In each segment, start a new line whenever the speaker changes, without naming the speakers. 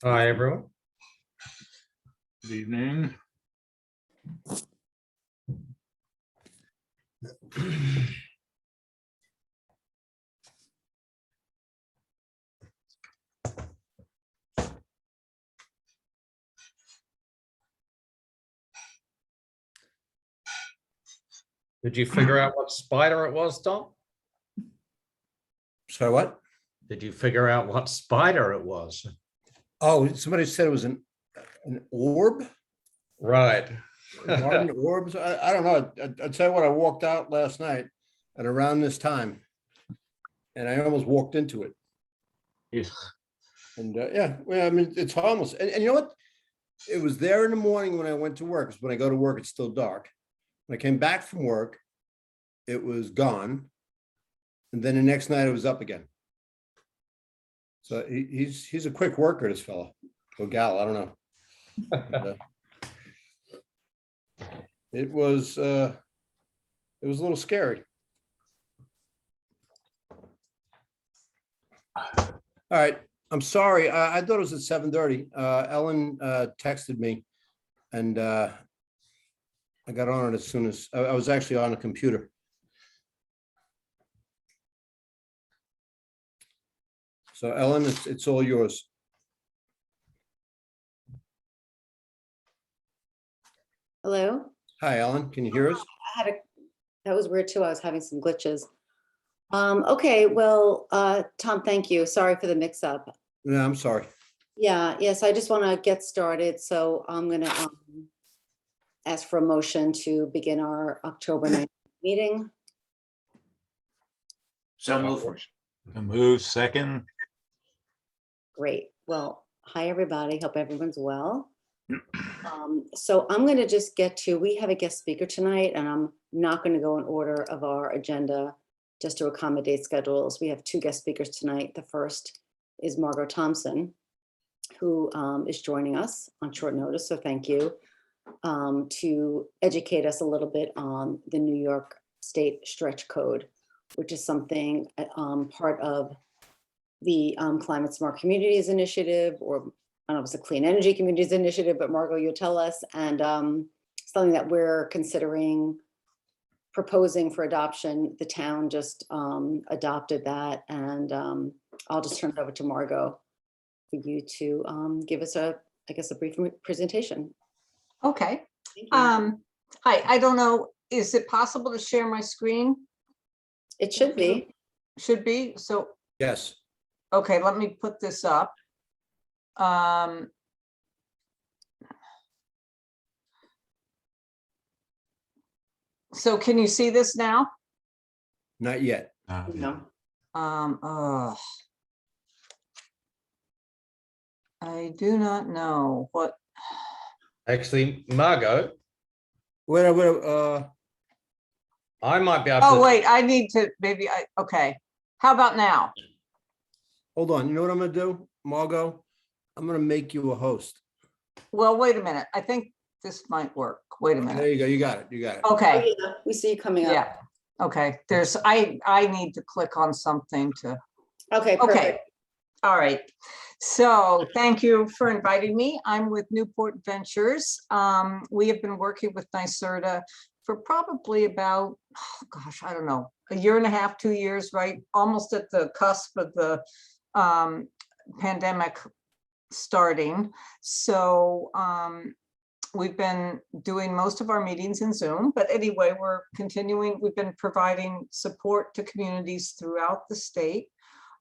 Hi, everyone.
Good evening.
Did you figure out what spider it was, Tom?
So what?
Did you figure out what spider it was?
Oh, somebody said it was an orb,
Right.
garden orbs. I don't know. I'd tell you what, I walked out last night at around this time and I almost walked into it.
Yes.
And yeah, well, I mean, it's harmless. And you know what? It was there in the morning when I went to work, because when I go to work, it's still dark. When I came back from work, it was gone. And then the next night it was up again. So he's a quick worker, this fellow, or gal, I don't know. But, it was a little scary. All right, I'm sorry. I thought it was at 7:30. Ellen texted me, and I got on it as soon as I was actually on a computer. So Ellen, it's all yours.
Hello?
Hi, Ellen. Can you hear us?
That was weird too. I was having some glitches. Okay, well, Tom, thank you. Sorry for the mix up.
Yeah, I'm sorry.
Yeah, yes, I just want to get started. So I'm gonna ask for a motion to begin our October 9th meeting.
So move second.
Great. Well, hi, everybody. Hope everyone's well. So I'm going to just get to, we have a guest speaker tonight, and I'm not going to go in order of our agenda just to accommodate schedules. We have two guest speakers tonight. The first is Margot Thompson, who is joining us on short notice, so thank you, to educate us a little bit on the New York State Stretch Code, which is something part of the Climate Smart Communities Initiative, or I don't know if it's a Clean Energy Communities Initiative, but Margot, you'll tell us, and something that we're considering proposing for adoption. The town just adopted that, and I'll just turn it over to Margot for you to give us I guess a brief presentation.
Okay.
Thank you.
Hi, I don't know, is it possible to share my screen?
It should be.
Should be, so,
Yes.
okay, let me put this up. So can you see this now?
Not yet.
No.
I do not know what.
Actually, Margot,
Wait,
I might be able to.
Oh, wait, I need to, okay. How about now?
hold on. You know what I'm gonna do, Margot? I'm gonna make you a host.
Well, wait a minute. I think this might work. Wait a
There
minute.
you go. You got it. You got it.
Okay,
Oh, yeah, we see you coming up.
yeah. Okay, I need to click on something to.
Okay,
Okay,
perfect.
all right. So thank you for inviting me. I'm with Newport Ventures. We have been working with NYSERDA for probably about, oh gosh, I don't know, a year and a half, 2 years, right? Almost at the cusp of the pandemic starting. So we've been doing most of our meetings in Zoom, but anyway, we're continuing. We've been providing support to communities throughout the state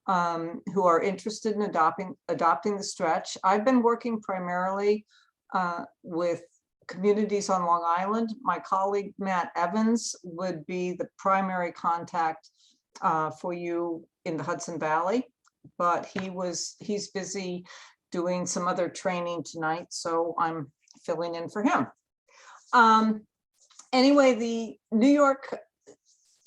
who are interested in adopting the stretch. I've been working primarily with communities on Long Island. My colleague, Matt Evans, would be the primary contact for you in the Hudson Valley, but he's busy doing some other training tonight, so I'm filling in for him. Anyway, the New York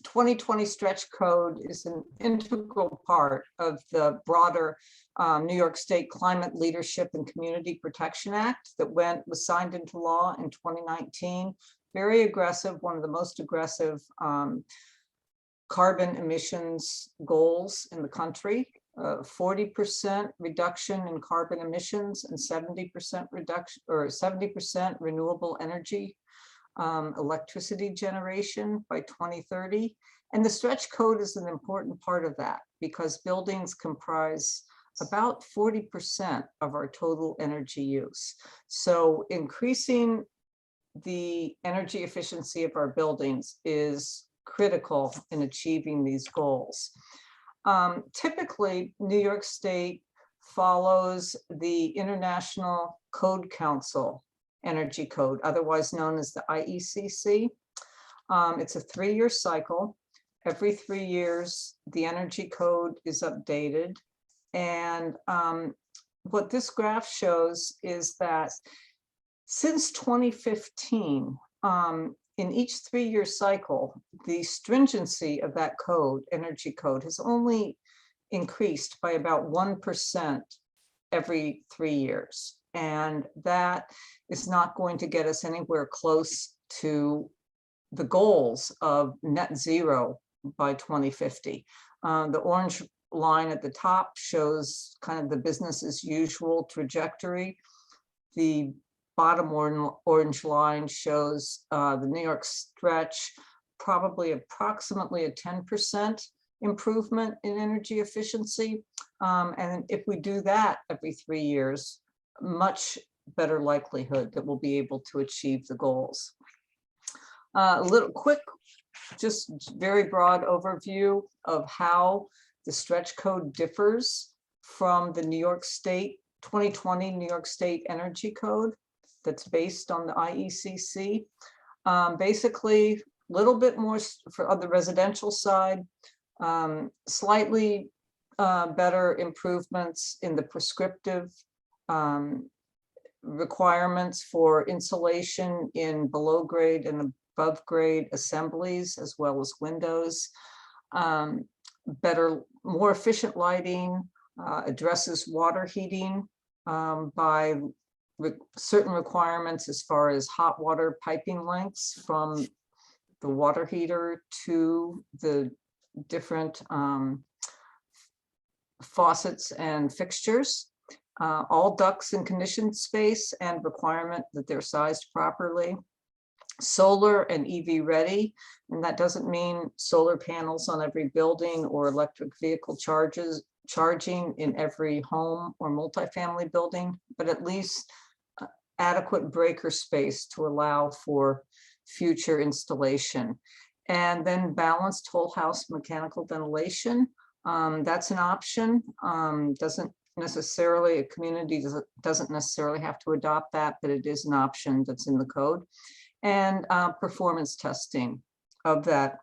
2020 stretch code is an integral part of the broader New York State Climate Leadership and Community Protection Act that was signed into law in 2019. Very aggressive, one of the most aggressive carbon emissions goals in the country. 40% reduction in carbon emissions and 70% reduction, or 70% renewable energy electricity generation by 2030. And the stretch code is an important part of that because buildings comprise about 40% of our total energy use. So increasing the energy efficiency of our buildings is critical in achieving these goals. Typically, New York State follows the International Code Council Energy Code, otherwise known as the IECC. It's a 3-year cycle. Every 3 years, the energy code is updated. And what this graph shows is that since 2015, in each 3-year cycle, the stringency of that code, energy code, has only increased by about 1% every 3 years. And that is not going to get us anywhere close to the goals of net zero by 2050. The orange line at the top shows kind of the business as usual trajectory. The bottom orange line shows the New York stretch, probably approximately a 10% improvement in energy efficiency. And if we do that every 3 years, much better likelihood that we'll be able to achieve the goals. A little quick, just very broad overview of how the stretch code differs from the New York State 2020 New York State Energy Code that's based on the IECC. Basically, a little bit more for on the residential side, slightly better improvements in the prescriptive requirements for insulation in below grade and above grade assemblies, as well as windows. Better, more efficient lighting, addresses water heating by certain requirements as far as hot water piping lengths from the water heater to the different faucets and fixtures. All ducts in conditioned space and requirement that they're sized properly. Solar and EV ready, and that doesn't mean solar panels on every building or electric vehicle charging in every home or multifamily building, but at least adequate breaker space to allow for future installation. And then balanced whole house mechanical ventilation. That's an option. Doesn't necessarily, a community doesn't necessarily have to adopt that, but it is an option that's in the code. And performance testing of that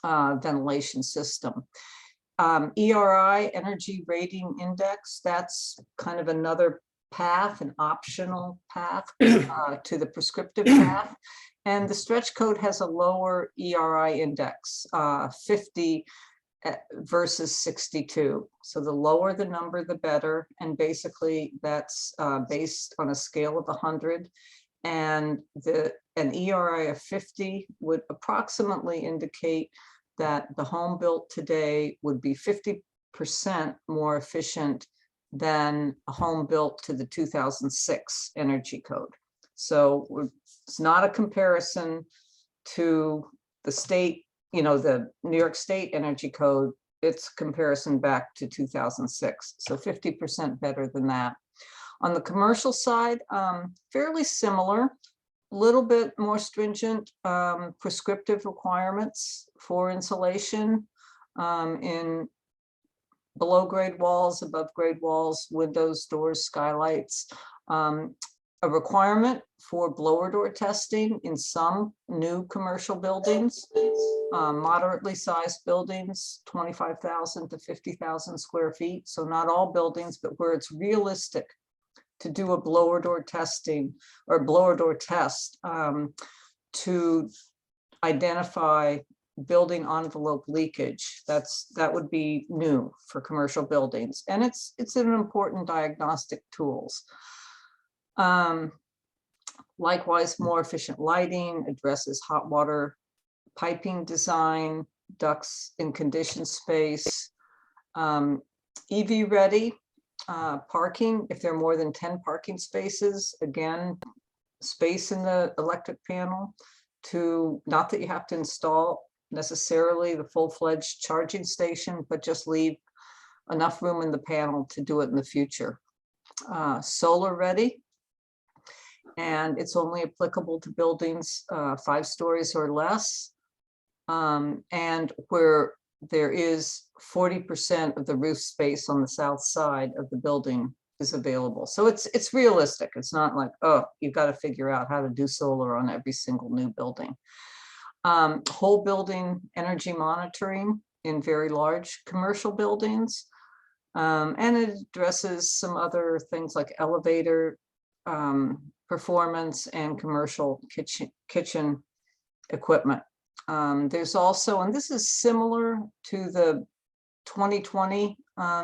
ventilation system. ERI, Energy Rating Index, that's kind of another path, an optional path to the prescriptive path. And the stretch code has a lower ERI index, 50 versus 62. So the lower the number, the better. And basically that's based on a scale of 100. And an ERI of 50 would approximately indicate that the home built today would be 50% more efficient than a home built to the 2006 energy code. So it's not a comparison to the state, the New York State energy code. It's comparison back to 2006. So 50% better than that. On the commercial side, fairly similar, a little bit more stringent prescriptive requirements for insulation in below grade walls, above grade walls, windows, doors, skylights. a requirement for blower door testing in some new commercial buildings, moderately sized buildings, 25,000 to 50,000 square feet. So not all buildings, but where it's realistic to do a blower door testing or blower door test to identify building envelope leakage. That would be new for commercial buildings, and it's an important diagnostic tools. Likewise, more efficient lighting addresses hot water piping design, ducts in conditioned space, EV ready parking. If there are more than 10 parking spaces, again, space in the electric panel to, not that you have to install necessarily the full-fledged charging station, but just leave enough room in the panel to do it in the future. Solar ready, and it's only applicable to buildings 5 stories or less, and where there is 40% of the roof space on the south side of the building is available. So it's realistic. It's not like, oh, you've got to figure out how to do solar on every single new building. Whole building energy monitoring in very large commercial buildings. And it addresses some other things like elevator performance and commercial kitchen equipment. There's also, and this is similar to the 2020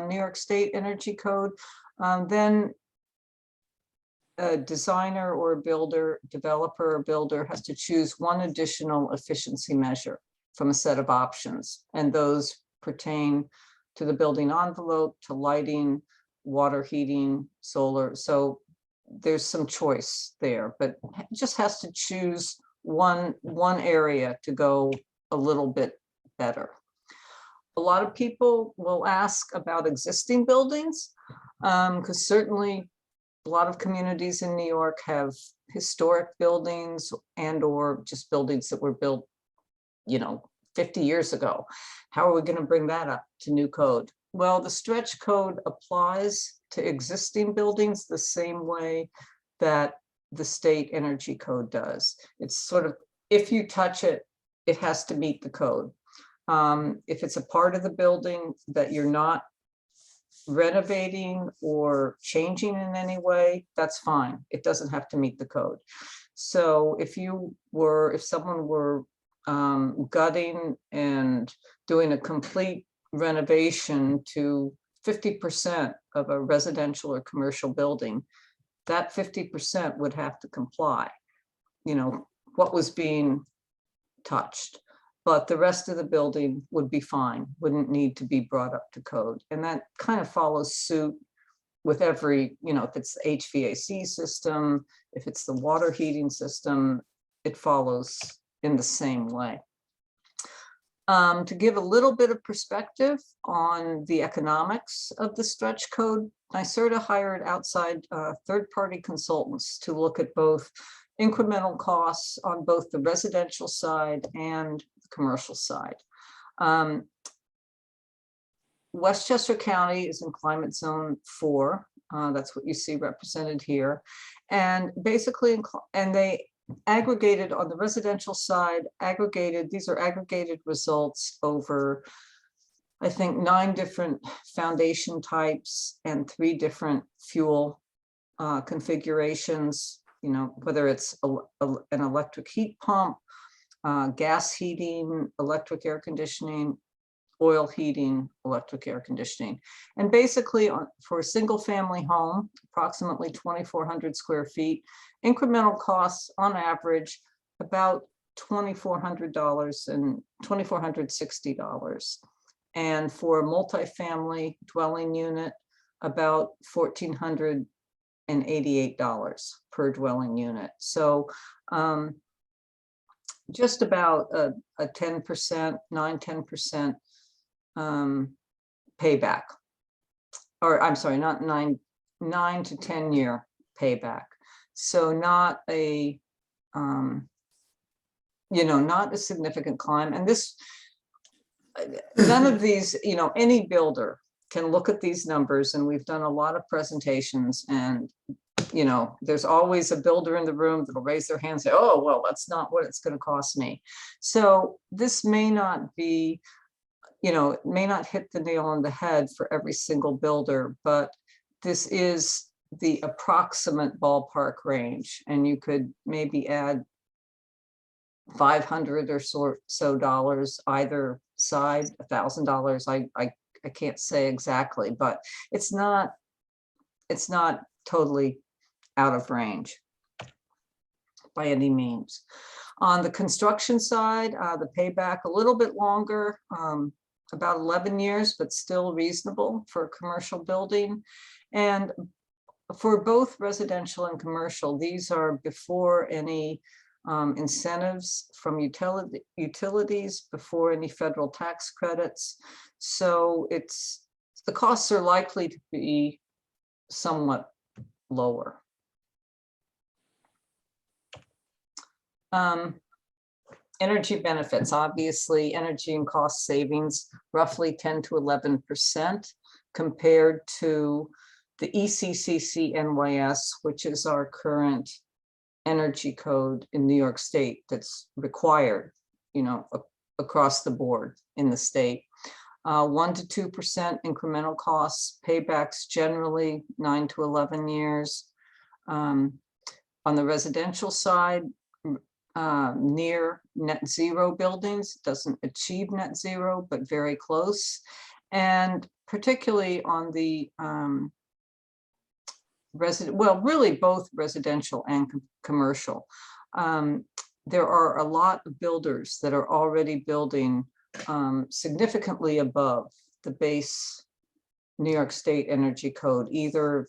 New York State Energy Code, then a designer or a builder, developer or builder has to choose one additional efficiency measure from a set of options. And those pertain to the building envelope, to lighting, water heating, solar. So there's some choice there, but it just has to choose one area to go a little bit better. A lot of people will ask about existing buildings, because certainly a lot of communities in New York have historic buildings and or just buildings that were built, 50 years ago. How are we going to bring that up to new code? Well, the stretch code applies to existing buildings the same way that the state energy code does. It's sort of, if you touch it, it has to meet the code. If it's a part of the building that you're not renovating or changing in any way, that's fine. It doesn't have to meet the code. So if someone were gutting and doing a complete renovation to 50% of a residential or commercial building, that 50% would have to comply, what was being touched. But the rest of the building would be fine, wouldn't need to be brought up to code. And that kind of follows suit with every, if it's the HVAC system, if it's the water heating system, it follows in the same way. To give a little bit of perspective on the economics of the stretch code, NYSERDA hired outside third-party consultants to look at both incremental costs on both the residential side and the commercial side. Westchester County is in climate zone 4. That's what you see represented here. And basically, and they aggregated on the residential side, these are aggregated results over, I think, 9 different foundation types and 3 different fuel configurations, whether it's an electric heat pump, gas heating, electric air conditioning, oil heating, electric air conditioning. And basically for a single family home, approximately 2,400 square feet, incremental costs on average about $2,400 and $2,460. And for a multifamily dwelling unit, about $1,488 per dwelling unit. So just about a 10%, 9-10% payback, or I'm sorry, not 9 to 10 year payback. So not a, not a significant climb. And this, none of these, any builder can look at these numbers, and we've done a lot of presentations, and you know, there's always a builder in the room that'll raise their hand and say, oh, well, that's not what it's going to cost me. So this may not be, you know, it may not hit the nail on the head for every single builder, but this is the approximate ballpark range. And you could maybe add $500 or so dollars either side, $1,000. I can't say exactly, but it's not totally out of range by any means. On the construction side, the payback a little bit longer, about 11 years, but still reasonable for a commercial building. And for both residential and commercial, these are before any incentives from utilities, before any federal tax credits. So the costs are likely to be somewhat lower. Energy benefits, obviously, energy and cost savings, roughly 10 to 11% compared to the ECCC NYS, which is our current energy code in New York State that's required, you know, across the board in the state. 1 to 2% incremental costs, paybacks generally 9 to 11 years. On the residential side, near net zero buildings, doesn't achieve net zero, but very close. And particularly on the well, really both residential and commercial. There are a lot of builders that are already building significantly above the base New York State energy code, either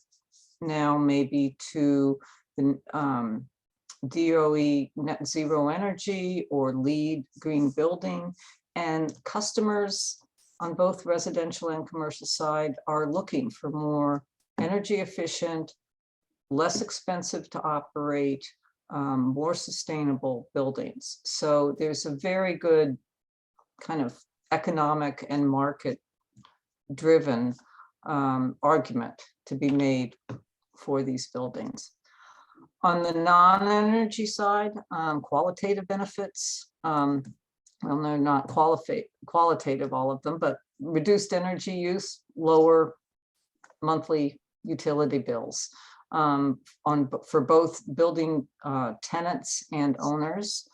now maybe to the DOE net zero energy or LEED green building. And customers on both residential and commercial side are looking for more energy efficient, less expensive to operate, more sustainable buildings. So there's a very good kind of economic and market driven argument to be made for these buildings. On the non-energy side, qualitative benefits, well, they're not qualitative, all of them, but reduced energy use, lower monthly utility bills for both building tenants and owners,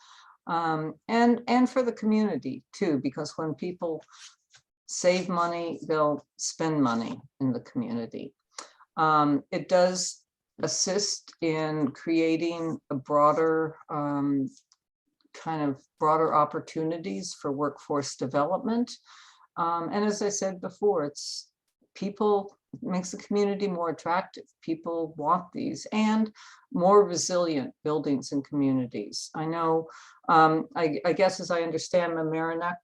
and for the community too, because when people save money, they'll spend money in the community. It does assist in creating a broader broader opportunities for workforce development. And as I said before, makes the community more attractive. People want these and more resilient buildings and communities. I know, I guess as I understand, Mamaroneck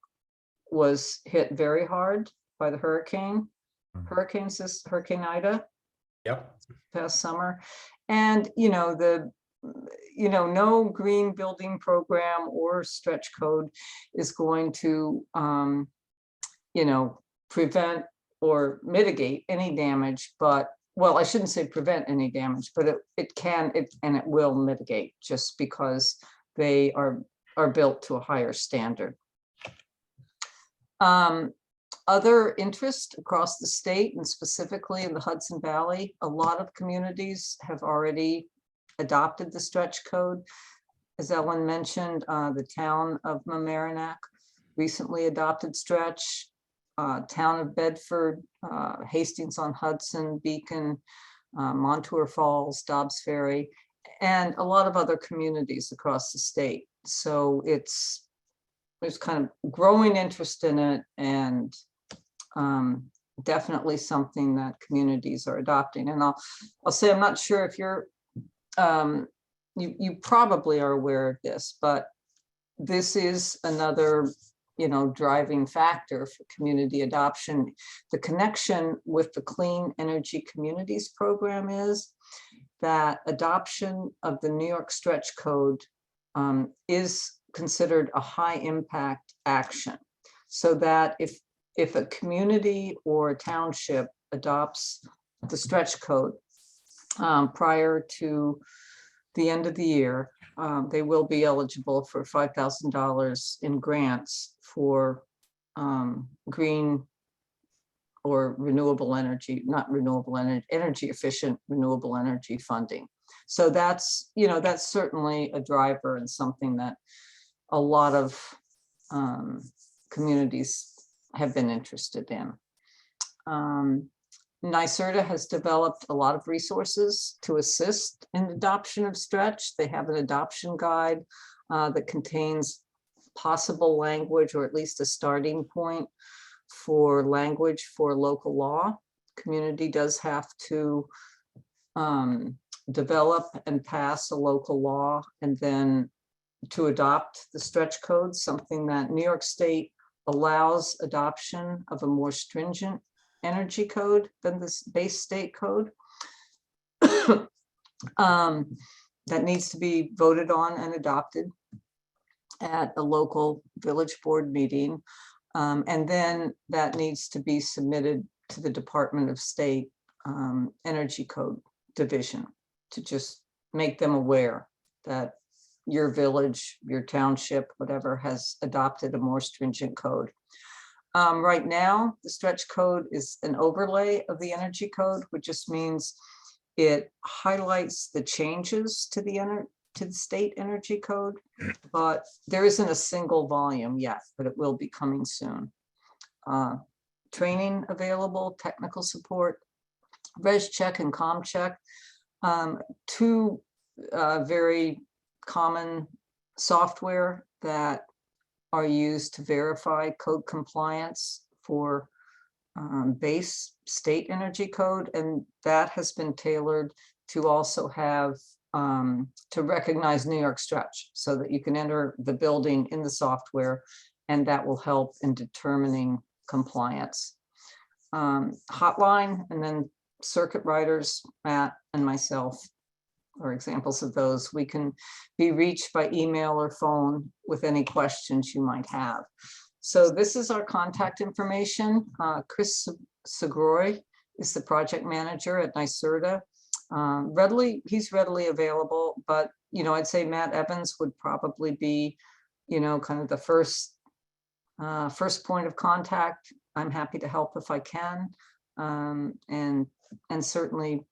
was hit very hard by the hurricane Ida.
Yep.
Past summer. And, no green building program or stretch code is going to, prevent or mitigate any damage, but, well, I shouldn't say prevent any damage, but it can and it will mitigate just because they are built to a higher standard. Other interest across the state and specifically in the Hudson Valley, a lot of communities have already adopted the stretch code. As Ellen mentioned, the town of Mamaroneck recently adopted stretch, town of Bedford, Hastings-on-Hudson, Beacon, Montour Falls, Dobbs Ferry, and a lot of other communities across the state. So there's kind of growing interest in it, and definitely something that communities are adopting. And I'll say, I'm not sure if you're, you probably are aware of this, but this is another, driving factor for community adoption. The connection with the Clean Energy Communities program is that adoption of the New York Stretch Code is considered a high impact action, so that if a community or a township adopts the stretch code, prior to the end of the year, they will be eligible for $5,000 in grants for green or renewable energy, not renewable energy, energy efficient renewable energy funding. So that's, that's certainly a driver and something that a lot of communities have been interested in. NYSERDA has developed a lot of resources to assist in adoption of stretch. They have an adoption guide that contains possible language, or at least a starting point for language for local law. Community does have to develop and pass a local law and then to adopt the stretch code, something that New York State allows adoption of a more stringent energy code than this base state code. That needs to be voted on and adopted at a local village board meeting. And then that needs to be submitted to the Department of State Energy Code Division to just make them aware that your village, your township, whatever, has adopted a more stringent code. Right now, the stretch code is an overlay of the energy code, which just means it highlights the changes to the state energy code, but there isn't a single volume yet, but it will be coming soon. Training available, technical support, res check and com check, two very common software that are used to verify code compliance for base state energy code, and that has been tailored to also have to recognize New York stretch, so that you can enter the building in the software, and that will help in determining compliance. Hotline, and then circuit riders, Matt and myself are examples of those. We can be reached by email or phone with any questions you might have. So this is our contact information. Chris Segroy is the project manager at NYSERDA. He's readily available, but I'd say Matt Evans would probably be, kind of the first point of contact. I'm happy to help if I can, and certainly,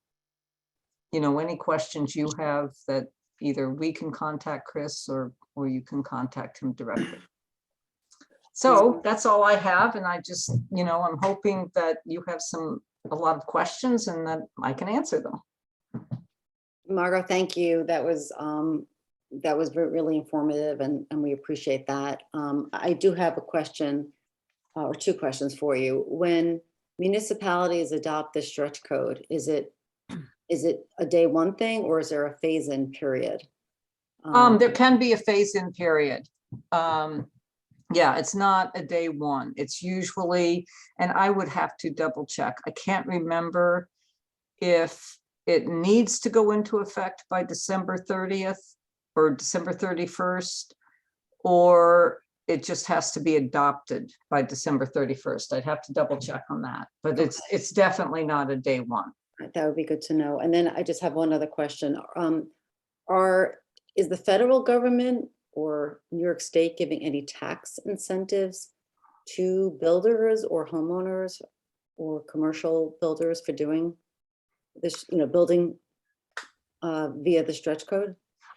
any questions you have that either we can contact Chris or you can contact him directly. So that's all I have, and I just, I'm hoping that you have a lot of questions and that I can answer them.
Margot, thank you. That was really informative, and we appreciate that. I do have a question or two questions for you. When municipalities adopt the stretch code, is it a day one thing, or is there a phase-in period?
There can be a phase-in period. Yeah, it's not a day one. It's usually, and I would have to double check. I can't remember if it needs to go into effect by December 30th or December 31st, or it just has to be adopted by December 31st. I'd have to double check on that, but it's definitely not a day one.
That would be good to know. And then I just have one other question. Is the federal government or New York State giving any tax incentives to builders or homeowners or commercial builders for doing this, building via the stretch code?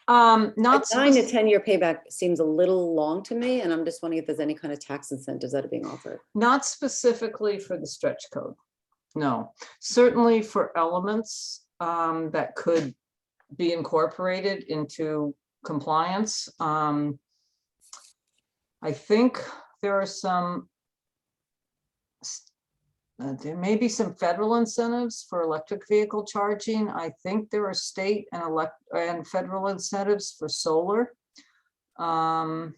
Not
9 to 10-year payback seems a little long to me, and I'm just wondering if there's any kind of tax incentives that are being offered.
Not specifically for the stretch code. No, certainly for elements that could be incorporated into compliance. I think there are there may be some federal incentives for electric vehicle charging. I think there are state and federal incentives for solar. I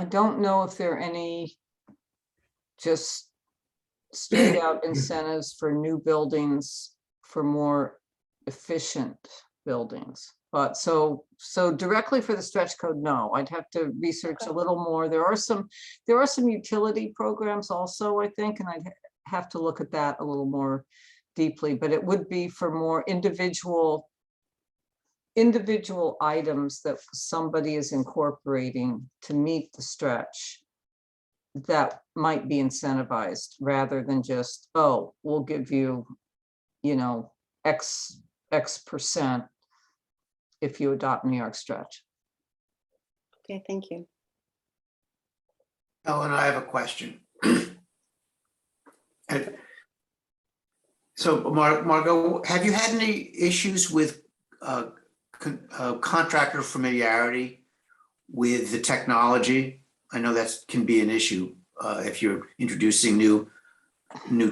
don't know if there are any just straight out incentives for new buildings for more efficient buildings. But so directly for the stretch code, no. I'd have to research a little more. There are some utility programs also, I think, and I'd have to look at that a little more deeply, but it would be for more individual items that somebody is incorporating to meet the stretch that might be incentivized rather than just, oh, we'll give you, X percent if you adopt New York stretch.
Okay, thank you.
Ellen, I have a question. So Margot, have you had any issues with contractor familiarity with the technology? I know that can be an issue if you're introducing new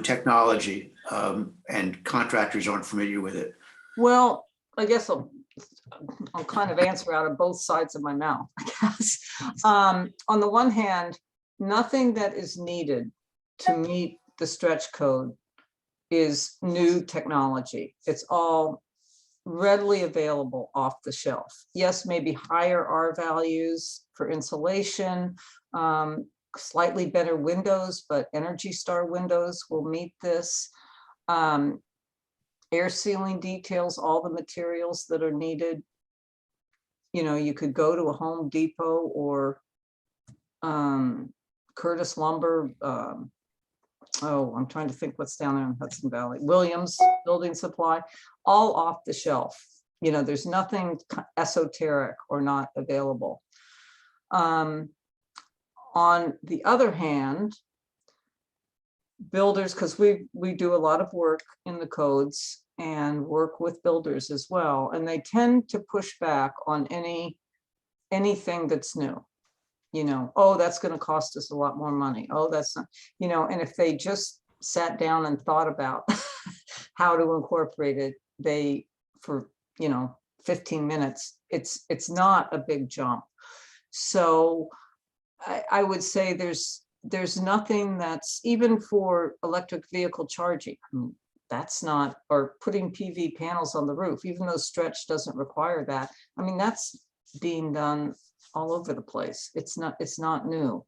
technology and contractors aren't familiar with it.
Well, I guess I'll kind of answer out of both sides of my mouth, I guess. On the one hand, nothing that is needed to meet the stretch code is new technology. It's all readily available off the shelf. Yes, maybe higher R values for insulation, slightly better windows, but Energy Star windows will meet this. Air sealing details, all the materials that are needed. You could go to a Home Depot or Curtis Lumber. I'm trying to think what's down there in Hudson Valley. Williams Building Supply, all off the shelf. There's nothing esoteric or not available. On the other hand, builders, because we do a lot of work in the codes and work with builders as well, and they tend to push back on anything that's new. Oh, that's going to cost us a lot more money. Oh, that's not, and if they just sat down and thought about how to incorporate it, for 15 minutes, it's not a big jump. So I would say there's nothing that's, even for electric vehicle charging, that's not, or putting PV panels on the roof, even though stretch doesn't require that. I mean, that's being done all over the place. It's not new.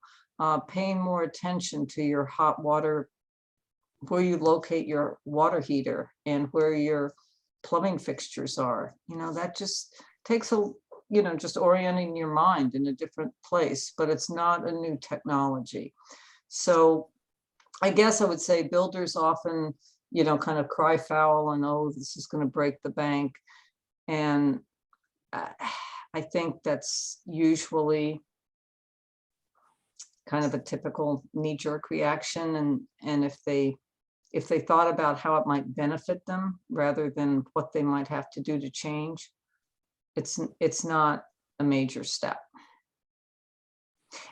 Paying more attention to your hot water, where you locate your water heater and where your plumbing fixtures are, that just takes just orienting your mind in a different place, but it's not a new technology. So I guess I would say builders often, kind of cry foul and, oh, this is going to break the bank. And I think that's usually kind of a typical knee-jerk reaction. And if they thought about how it might benefit them rather than what they might have to do to change, it's not a major step.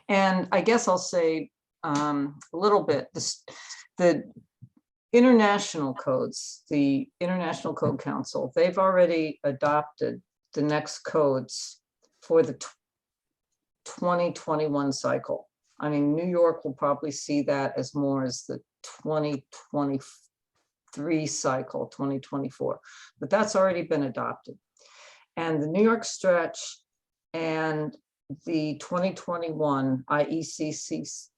And I guess I'll say a little bit, the international codes, the International Code Council, they've already adopted the next codes for the 2021 cycle. I mean, New York will probably see that as more as the 2023 cycle, 2024, but that's already been adopted. And the New York stretch and the 2021 IECC,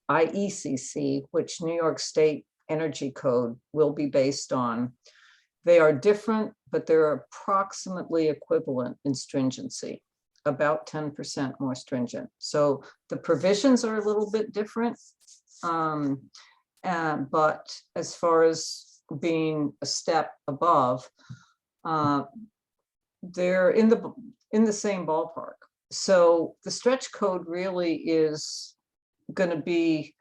which New York State Energy Code will be based on, they are different, but they're approximately equivalent in stringency, about 10% more stringent. So the provisions are a little bit different, but as far as being a step above, they're in the same ballpark. So the stretch code really is going to be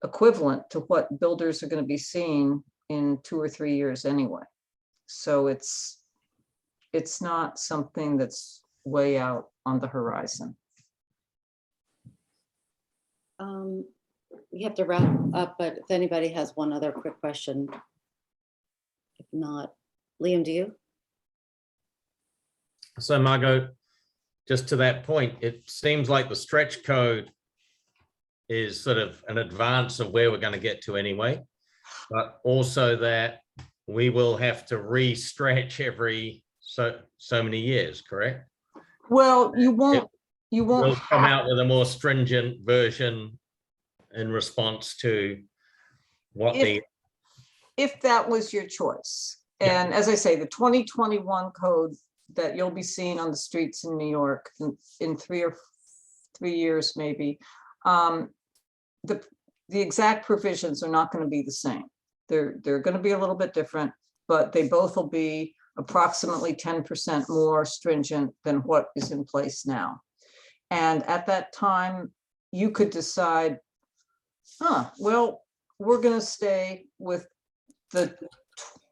equivalent to what builders are going to be seeing in 2 or 3 years anyway. So it's not something that's way out on the horizon.
We have to wrap up, but if anybody has one other quick question. If not, Liam, do you?
So Margot, just to that point, it seems like the stretch code is sort of an advance of where we're going to get to anyway, but also that we will have to re-stretch every so many years, correct?
Well, you won't
We'll come out with a more stringent version in response to what the
if that was your choice.
Yeah.
And as I say, the 2021 code that you'll be seeing on the streets in New York in 3 years, maybe, the exact provisions are not going to be the same. They're going to be a little bit different, but they both will be approximately 10% more stringent than what is in place now. And at that time, you could decide, well, we're going to stay with the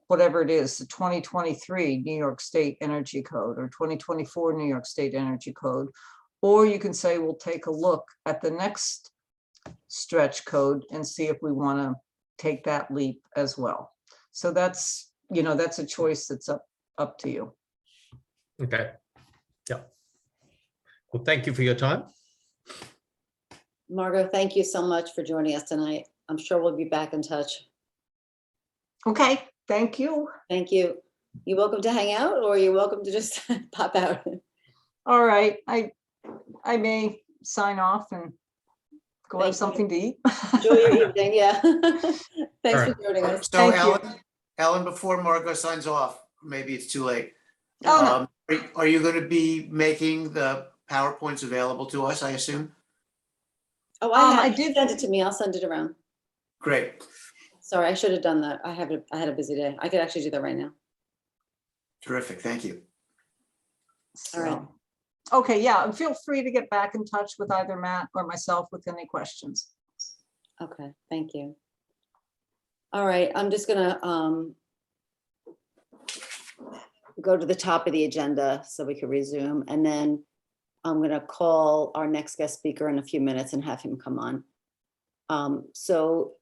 whatever it is, the 2023 New York State Energy Code or 2024 New York State Energy Code. Or you can say, we'll take a look at the next stretch code and see if we want to take that leap as well. So that's, that's a choice that's up to you.
Okay. Yeah. Well, thank you for your time.
Margot, thank you so much for joining us tonight. I'm sure we'll be back in touch.
Okay, thank you.
Thank you. You're welcome to hang out, or you're welcome to just pop out.
All right, I may sign off and go
Thank
have
you.
something to eat.
Enjoy your evening, yeah. Thanks
All
for joining us.
So
Thank you.
Ellen, before Margot signs off, maybe it's too late.
Oh, no.
Are you going to be making the PowerPoints available to us, I assume?
Oh,
I
I
did-
send it to me. I'll send it around.
Great,
Sorry, I should have done that. I had a busy day. I could actually do that right now.
terrific, thank you.
All right.
So, okay, yeah, and feel free to get back in touch with either Matt or myself with any questions.
Okay, thank you. All right, I'm just gonna go to the top of the agenda so we can resume, and then I'm gonna call our next guest speaker in a few minutes and have him come on. So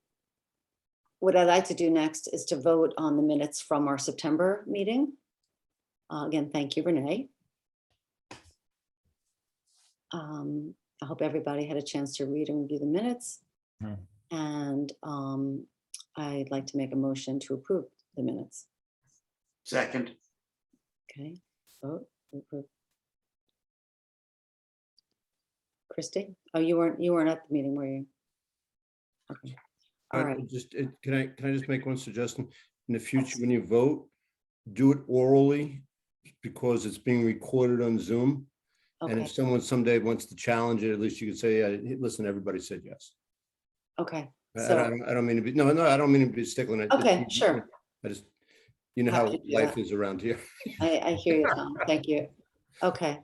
what I'd like to do next is to vote on the minutes from our September meeting. Again, thank you, Renee. I hope everybody had a chance to read and review the minutes. And I'd like to make a motion to approve the minutes.
Second,
Okay, vote. Approve. Christie? Oh, you weren't at the meeting, were you? Okay. All right.
Can I just make one suggestion? In the future, when you vote, do it orally because it's being recorded on Zoom. And
Okay.
if someone someday wants to challenge it, at least you could say, listen, everybody said yes.
Okay.
I
So,
don't mean to be, no, I don't mean to be stickling it.
okay, sure.
I just, you know
Happy
how
to do
life
that.
is around here.
I hear you, Tom. Thank you. Okay.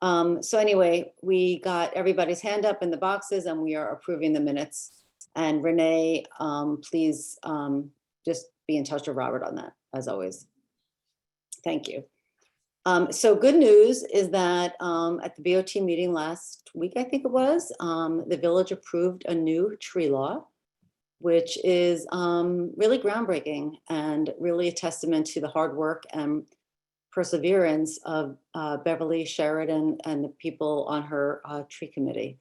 So anyway, we got everybody's hand up in the boxes and we are approving the minutes. And Renee, please just be in touch with Robert on that, as always. Thank you. So good news is that at the BOT meeting last week, I think it was, the village approved a new tree law, which is really groundbreaking and really a testament to the hard work and perseverance of Beverly Sheridan and the people on her tree committee.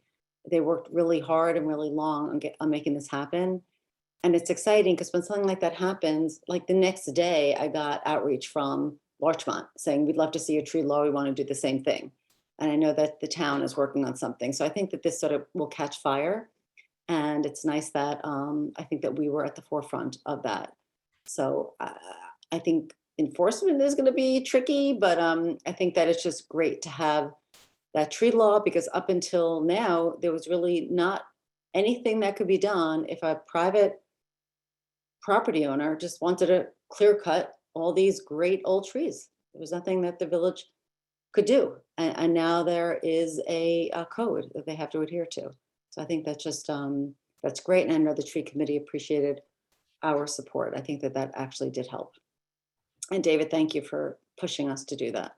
They worked really hard and really long on making this happen. And it's exciting because when something like that happens, like the next day I got outreach from Larchmont saying, we'd love to see a tree law. We want to do the same thing. And I know that the town is working on something. So I think that this sort of will catch fire. And it's nice that I think that we were at the forefront of that. So I think enforcement is going to be tricky, but I think that it's just great to have that tree law, because up until now, there was really not anything that could be done if a private property owner just wanted to clear cut all these great old trees. There was nothing that the village could do. And now there is a code that they have to adhere to. So I think that's just, that's great. And I know the tree committee appreciated our support. I think that that actually did help. And David, thank you for pushing us to do that.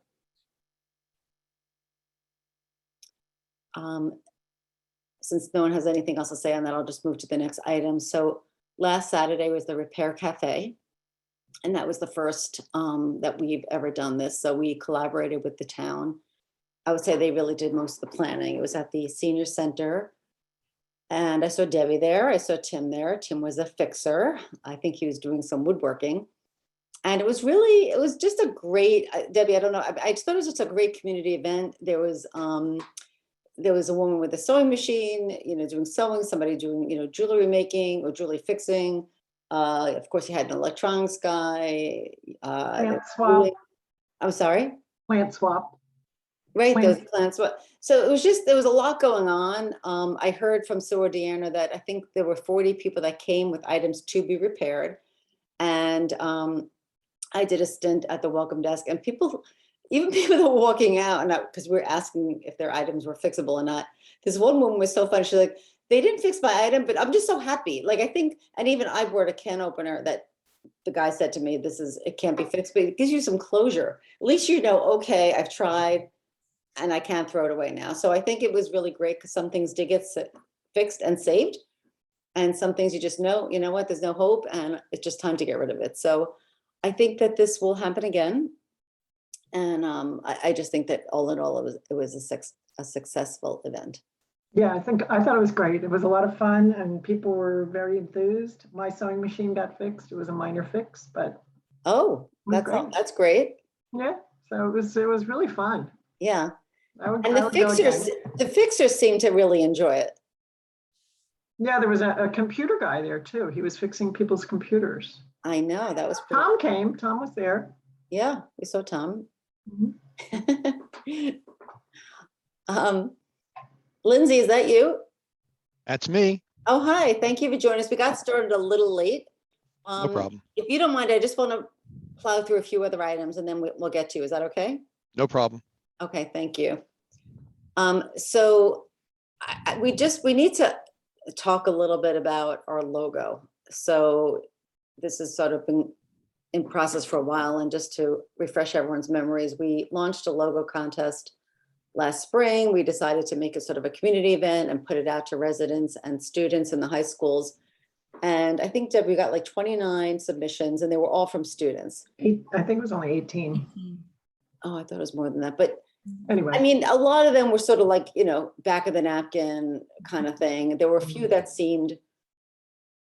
Since no one has anything else to say on that, I'll just move to the next item. So last Saturday was the Repair Cafe. And that was the first that we've ever done this. So we collaborated with the town. I would say they really did most of the planning. It was at the senior center. And I saw Debbie there. I saw Tim there. Tim was a fixer. I think he was doing some woodworking. And it was just a great, Debbie, I don't know. I just thought it was just a great community event. There was a woman with a sewing machine, doing sewing, somebody doing, jewelry making or jewelry fixing. Of course, you had an electronics guy.
Plant swap,
I'm sorry.
plant swap.
Right, those
Plants.
plants. So it was just, there was a lot going on. I heard from Sewer Deanna that I think there were 40 people that came with items to be repaired. And I did a stint at the welcome desk, and people, even people that were walking out, and because we were asking if their items were fixable or not. This one woman was so funny. She's like, they didn't fix my item, but I'm just so happy. Like, I think, and even I bought a can opener that the guy said to me, it can't be fixed, but it gives you some closure. At least you know, okay, I've tried and I can't throw it away now. So I think it was really great because some things did get fixed and saved. And some things you just know, you know what, there's no hope and it's just time to get rid of it. So I think that this will happen again. And I just think that all in all, it was a successful event.
Yeah, I thought it was great. It was a lot of fun and people were very enthused. My sewing machine got fixed. It was a minor fix, but
Oh,
was
that's
great.
that's great.
yeah, so it was really fun.
Yeah.
I
And the
would go again.
fixers seem to really enjoy it.
Yeah, there was a computer guy there too. He was fixing people's computers.
I know, that was pretty,
Tom came, Tom was there.
yeah, we saw Tom.
Mhm.
Lindsay, is that you?
That's me.
Oh, hi, thank you for joining us. We got started a little late.
No problem.
If you don't mind, I just want to plow through a few other items and then we'll get to you. Is that okay?
No problem.
Okay, thank you. So we need to talk a little bit about our logo. So this has sort of been in process for a while, and just to refresh everyone's memories, we launched a logo contest last spring. We decided to make it sort of a community event and put it out to residents and students in the high schools. And I think, Deb, we got like 29 submissions and they were all from students.
I think it was only 18.
Oh, I thought it was more than that. But
Anyway.
I mean, a lot of them were sort of like, you know, back of the napkin kind of thing. There were a few that seemed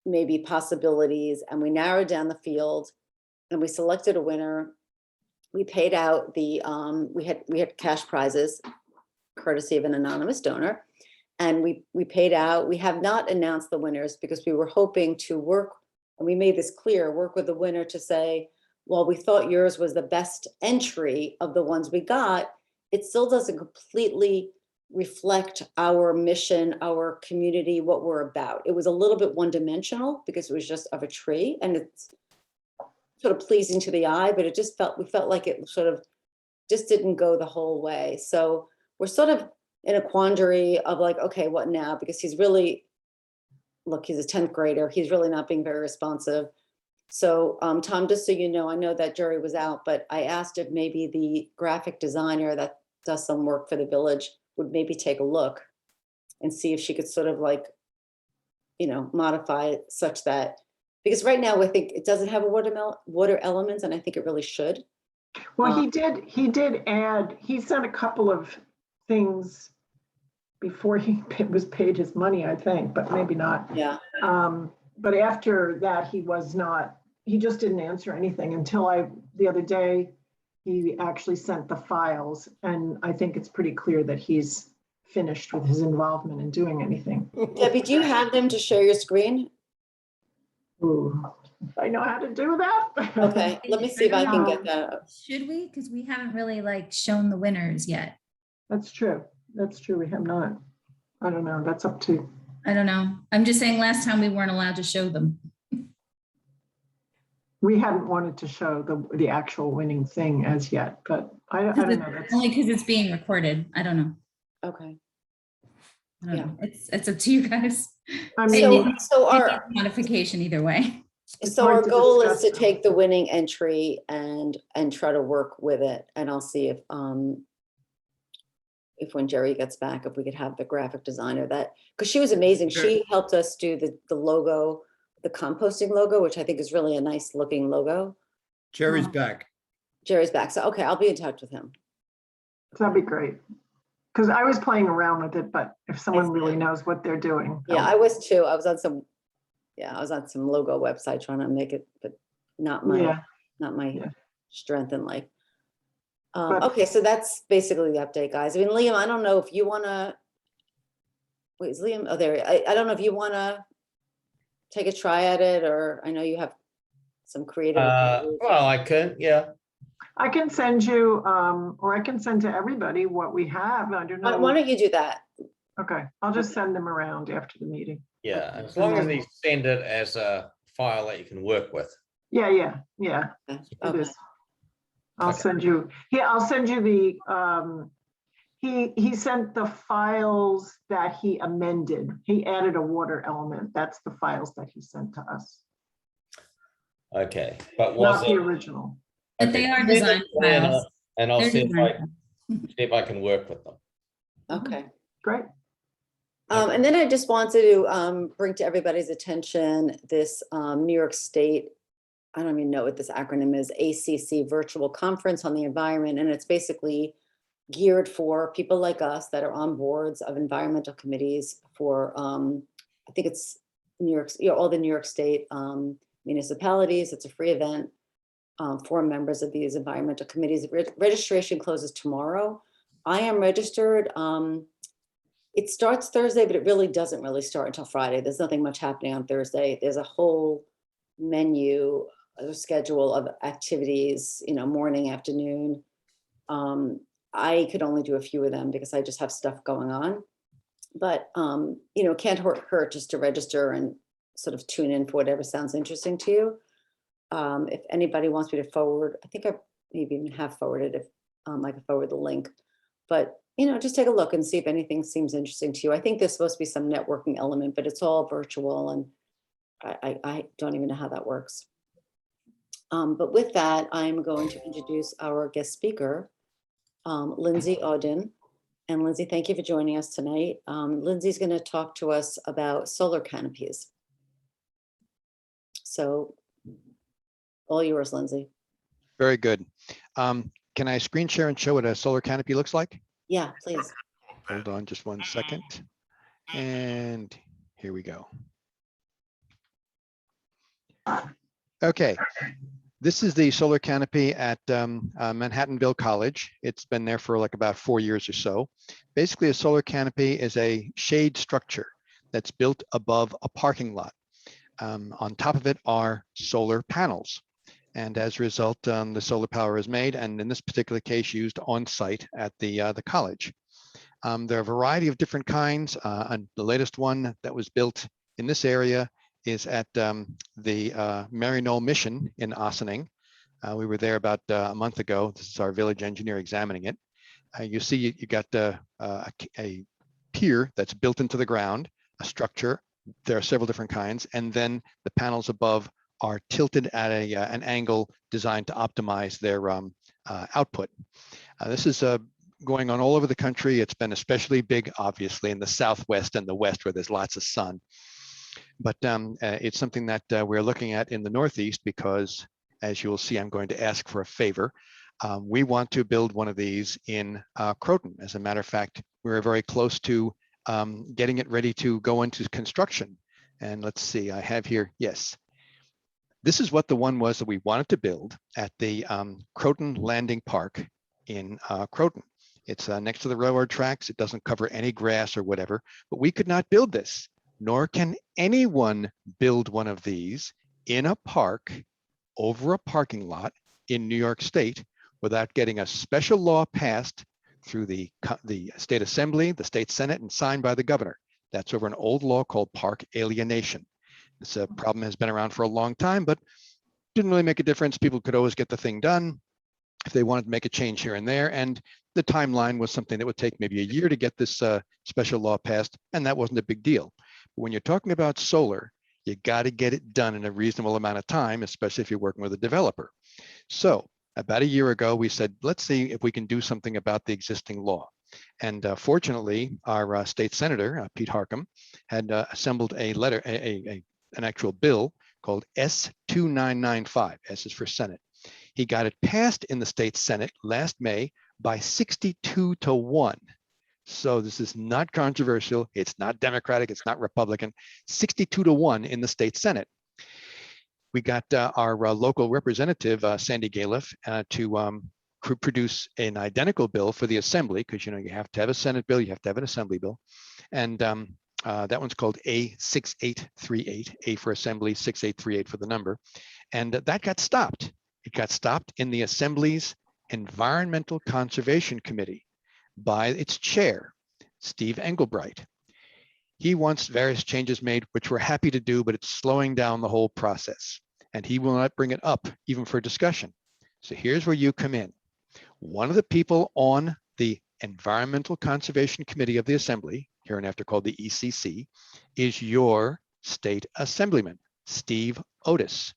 maybe possibilities, and we narrowed down the field and we selected a winner. We paid out the, we had cash prizes courtesy of an anonymous donor. And we paid out. We have not announced the winners because we were hoping to work, and we made this clear, work with the winner to say, well, we thought yours was the best entry of the ones we got. It still doesn't completely reflect our mission, our community, what we're about. It was a little bit one-dimensional because it was just of a tree, and it's sort of pleasing to the eye, but we felt like it sort of just didn't go the whole way. So we're sort of in a quandary of like, okay, what now? Because he's really, look, he's a 10th grader. He's really not being very responsive. So Tom, just so you know, I know that jury was out, but I asked if maybe the graphic designer that does some work for the village would maybe take a look and see if she could sort of like, you know, modify it such that, because right now I think it doesn't have a water elements, and I think it really should.
Well, he did add, he sent a couple of things before he was paid his money, I think, but maybe not.
Yeah.
But after that, he just didn't answer anything until the other day, he actually sent the files. And I think it's pretty clear that he's finished with his involvement in doing anything.
Debbie, do you have them to share your screen?
Ooh, I know how to do that.
Okay, let me see if I can get that up.
Should we? Because we haven't really like shown the winners yet.
That's true. That's true. We have not. I don't know. That's up to.
I don't know. I'm just saying last time we weren't allowed to show them.
We hadn't wanted to show the actual winning thing as yet, but I don't know. That's,
Only because it's being recorded. I don't know.
Okay.
I don't
Yeah.
know. It's up to you guys.
I mean,
So our
Modification either way.
It's
So
hard
our
to
goal is
discuss
to
them.
take the winning entry and try to work with it. And I'll see if when Jerry gets back, if we could have the graphic designer that, because she was amazing. She helped us do the logo, the composting logo, which I think is really a nice looking logo.
Jerry's back.
Jerry's back. So, okay, I'll be in touch with him.
that'd be great. Because I was playing around with it, but if someone really knows what they're doing.
Yeah, I was too. I was on some logo website trying to make it, but not my
Yeah.
strength in life.
But-
Okay, so that's basically the update, guys. I mean, Liam, I don't know if you want to, wait, is Liam, oh, there, I don't know if you want to take a try at it, or I know you have some creative. abilities.
Well, I could, yeah.
I can send you, or I can send to everybody what we have. I don't
Why
know.
don't you do that?
Okay, I'll just send them around after the meeting.
Yeah, as long as you send it as a file that you can work with.
Yeah, it
Okay.
is. I'll
Okay.
send you, I'll send you the, he sent the files that he amended. He added a water element. That's the files that he sent to us,
Okay, but was
not the
it?
original.
But they
Okay,
are
send it
design
to me and
files.
And I'll
They're
see if
design
I can work with them.
Okay.
Great.
And then I just wanted to bring to everybody's attention this New York State, I don't even know what this acronym is, ACC Virtual Conference on the Environment. And it's basically geared for people like us that are on boards of environmental committees for, I think it's New York, all the New York State municipalities. It's a free event for members of these environmental committees. Registration closes tomorrow. I am registered. It starts Thursday, but it really doesn't really start until Friday. There's nothing much happening on Thursday. There's a whole menu, a schedule of activities, morning, afternoon. I could only do a few of them because I just have stuff going on. But, can't hurt just to register and sort of tune in for whatever sounds interesting to you. If anybody wants me to forward, I think I maybe even have forwarded, if I can forward the link. But just take a look and see if anything seems interesting to you. I think there's supposed to be some networking element, but it's all virtual, and I don't even know how that works. But with that, I'm going to introduce our guest speaker, Lindsay Auden. And Lindsay, thank you for joining us tonight. Lindsay's going to talk to us about solar canopies. So all yours, Lindsay.
Very good. Can I screen share and show what a solar canopy looks like?
Yeah, please.
Hold on just 1 second. And here we go. Okay. This is the solar canopy at Manhattanville College. It's been there for like about 4 years or so. Basically, a solar canopy is a shade structure that's built above a parking lot. On top of it are solar panels. And as a result, the solar power is made, and in this particular case, used on site at the college. There are a variety of different kinds. And the latest one that was built in this area is at the Mary Knoll Mission in Ossining. We were there about a month ago. This is our village engineer examining it. You see you got a pier that's built into the ground, a structure. There are several different kinds, and then the panels above are tilted at an angle designed to optimize their output. This is going on all over the country. It's been especially big, obviously, in the Southwest and the West, where there's lots of sun. But it's something that we're looking at in the Northeast because, as you will see, I'm going to ask for a favor. We want to build one of these in Croton. As a matter of fact, we're very close to getting it ready to go into construction. And let's see, I have here, yes. This is what the one was that we wanted to build at the Croton Landing Park in Croton. It's next to the railroad tracks. It doesn't cover any grass or whatever, but we could not build this, nor can anyone build one of these in a park over a parking lot in New York State without getting a special law passed through the state assembly, the state senate, and signed by the governor. That's over an old law called park alienation. This problem has been around for a long time, but didn't really make a difference. People could always get the thing done if they wanted to make a change here and there. And the timeline was something that would take maybe a year to get this special law passed, and that wasn't a big deal. But when you're talking about solar, you got to get it done in a reasonable amount of time, especially if you're working with a developer. So about a year ago, we said, let's see if we can do something about the existing law. And fortunately, our state senator, Pete Harcum, had assembled a letter, an actual bill called S2995. S is for Senate. He got it passed in the state Senate last May by 62-1. So this is not controversial. It's not Democratic. It's not Republican. 62-1 in the state Senate. We got our local representative, Sandy Galiff, to produce an identical bill for the assembly, because you have to have a Senate bill, you have to have an assembly bill. And That one's called A6838, A for assembly, 6838 for the number. And that got stopped. It got stopped in the Assembly's Environmental Conservation Committee by its chair, Steve Engelbright. He wants various changes made, which we're happy to do, but it's slowing down the whole process. And he will not bring it up even for discussion. So here's where you come in. One of the people on the Environmental Conservation Committee of the Assembly, hereinafter called the ECC, is your state assemblyman, Steve Otis.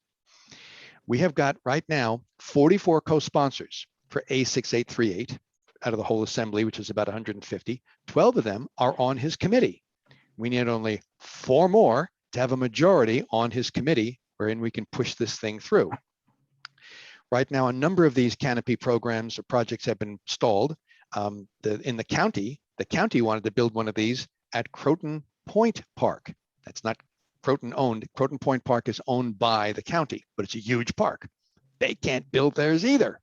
We have got right now 44 co-sponsors for A6838 out of the whole assembly, which is about 150. 12 of them are on his committee. We need only 4 more to have a majority on his committee wherein we can push this thing through. Right now, a number of these Canopy programs or projects have been stalled. In the county wanted to build one of these at Croton Point Park. That's not Croton owned. Croton Point Park is owned by the county, but it's a huge park. They can't build theirs either.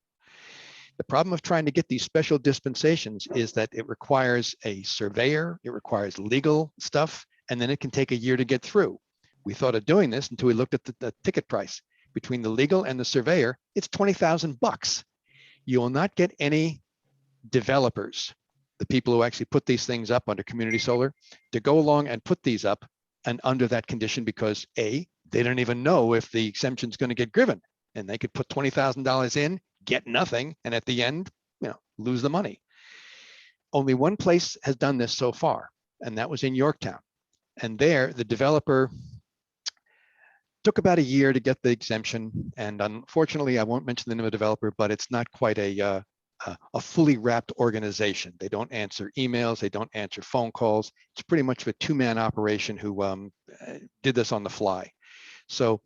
The problem of trying to get these special dispensations is that it requires a surveyor, it requires legal stuff, and then it can take a year to get through. We thought of doing this until we looked at the ticket price. Between the legal and the surveyor, it's $20,000. You will not get any developers, the people who actually put these things up under community solar, to go along and put these up and under that condition because A, they don't even know if the exemption is going to get given, and they could put $20,000 in, get nothing, and at the end, lose the money. Only one place has done this so far, and that was in Yorktown. And there, the developer took about a year to get the exemption, and unfortunately, I won't mention the name of the developer, but it's not quite a fully wrapped organization. They don't answer emails, they don't answer phone calls. It's pretty much a 2-man operation who did this on the fly. So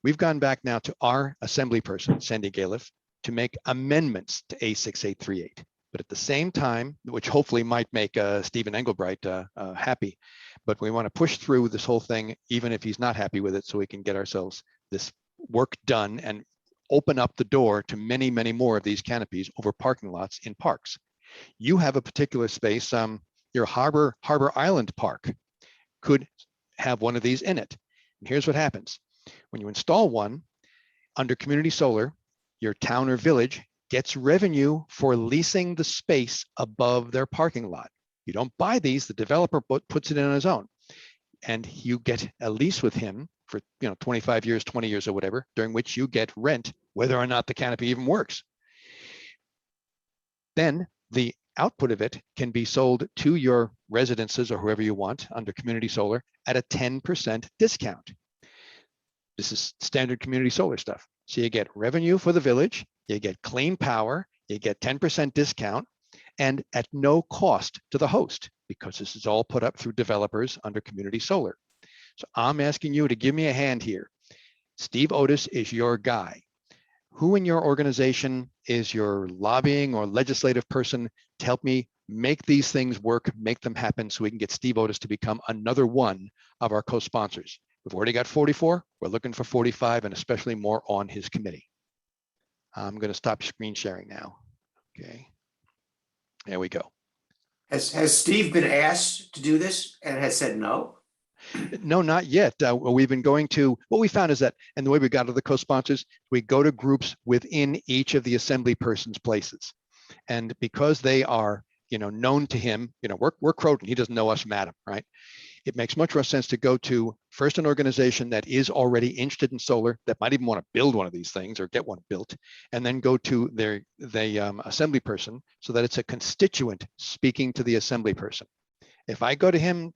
we've gone back now to our assembly person, Sandy Galiff, to make amendments to A6838. But at the same time, which hopefully might make Stephen Engelbright happy, but we want to push through this whole thing, even if he's not happy with it, so we can get ourselves this work done and open up the door to many, many more of these canopies over parking lots in parks. You have a particular space, your Harbor Island Park could have one of these in it. And here's what happens. When you install one under community solar, your town or village gets revenue for leasing the space above their parking lot. You don't buy these, the developer puts it in on his own. And you get a lease with him for 25 years, 20 years or whatever, during which you get rent, whether or not the canopy even works. Then the output of it can be sold to your residences or whoever you want under community solar at a 10% discount. This is standard community solar stuff. So you get revenue for the village, you get clean power, you get 10% discount, and at no cost to the host, because this is all put up through developers under community solar. So I'm asking you to give me a hand here. Steve Otis is your guy. Who in your organization is your lobbying or legislative person to help me make these things work, make them happen, so we can get Steve Otis to become another one of our co-sponsors? We've already got 44. We're looking for 45, and especially more on his committee. I'm going to stop screen sharing now. Okay. There we go.
Has Steve been asked to do this and has said no?
No, not yet. We've been going to, what we found is that, and the way we got to the co-sponsors, we go to groups within each of the assembly person's places. And because they are, known to him, we're Croton, he doesn't know us from Adam, right? It makes much more sense to go to first an organization that is already interested in solar, that might even want to build one of these things or get one built, and then go to the assembly person so that it's a constituent speaking to the assembly person. If I go to him,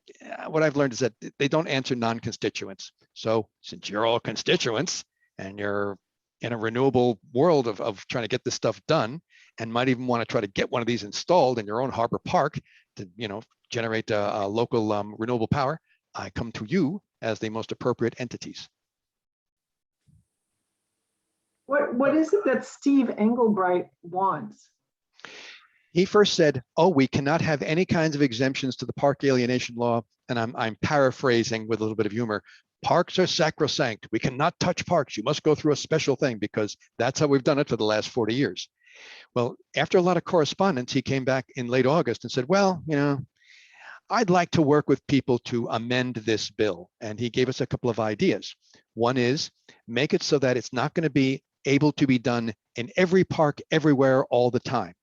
what I've learned is that they don't answer non-constituents. So since you're all constituents and you're in a renewable world of trying to get this stuff done, and might even want to try to get one of these installed in your own harbor park to generate a local renewable power, I come to you as the most appropriate entities.
What is it that Steve Engelbright wants?
He first said, "Oh, we cannot have any kinds of exemptions to the park alienation law." And I'm paraphrasing with a little bit of humor. Parks are sacrosanct. We cannot touch parks. You must go through a special thing because that's how we've done it for the last 40 years. Well, after a lot of correspondence, he came back in late August and said, well, I'd like to work with people to amend this bill. And he gave us a couple of ideas. One is make it so that it's not going to be able to be done in every park, everywhere, all the time.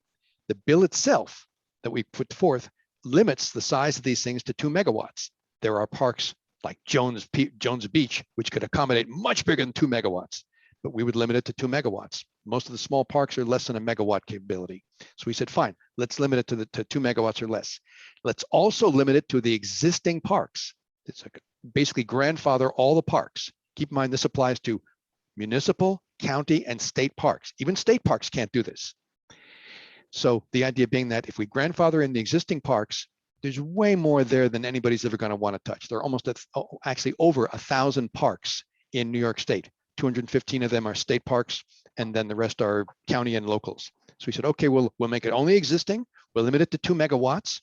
The bill itself that we put forth limits the size of these things to 2 megawatts. There are parks like Jones Beach, which could accommodate much bigger than 2 megawatts, but we would limit it to 2 megawatts. Most of the small parks are less than a megawatt capability. So we said, fine, let's limit it to 2 megawatts or less. Let's also limit it to the existing parks. It's like basically grandfather all the parks. Keep in mind, this applies to municipal, county, and state parks. Even state parks can't do this. So the idea being that if we grandfather in the existing parks, there's way more there than anybody's ever going to want to touch. There are almost actually over 1,000 parks in New York State. 215 of them are state parks, and then the rest are county and locals. So we said, okay, we'll make it only existing. We'll limit it to 2 megawatts.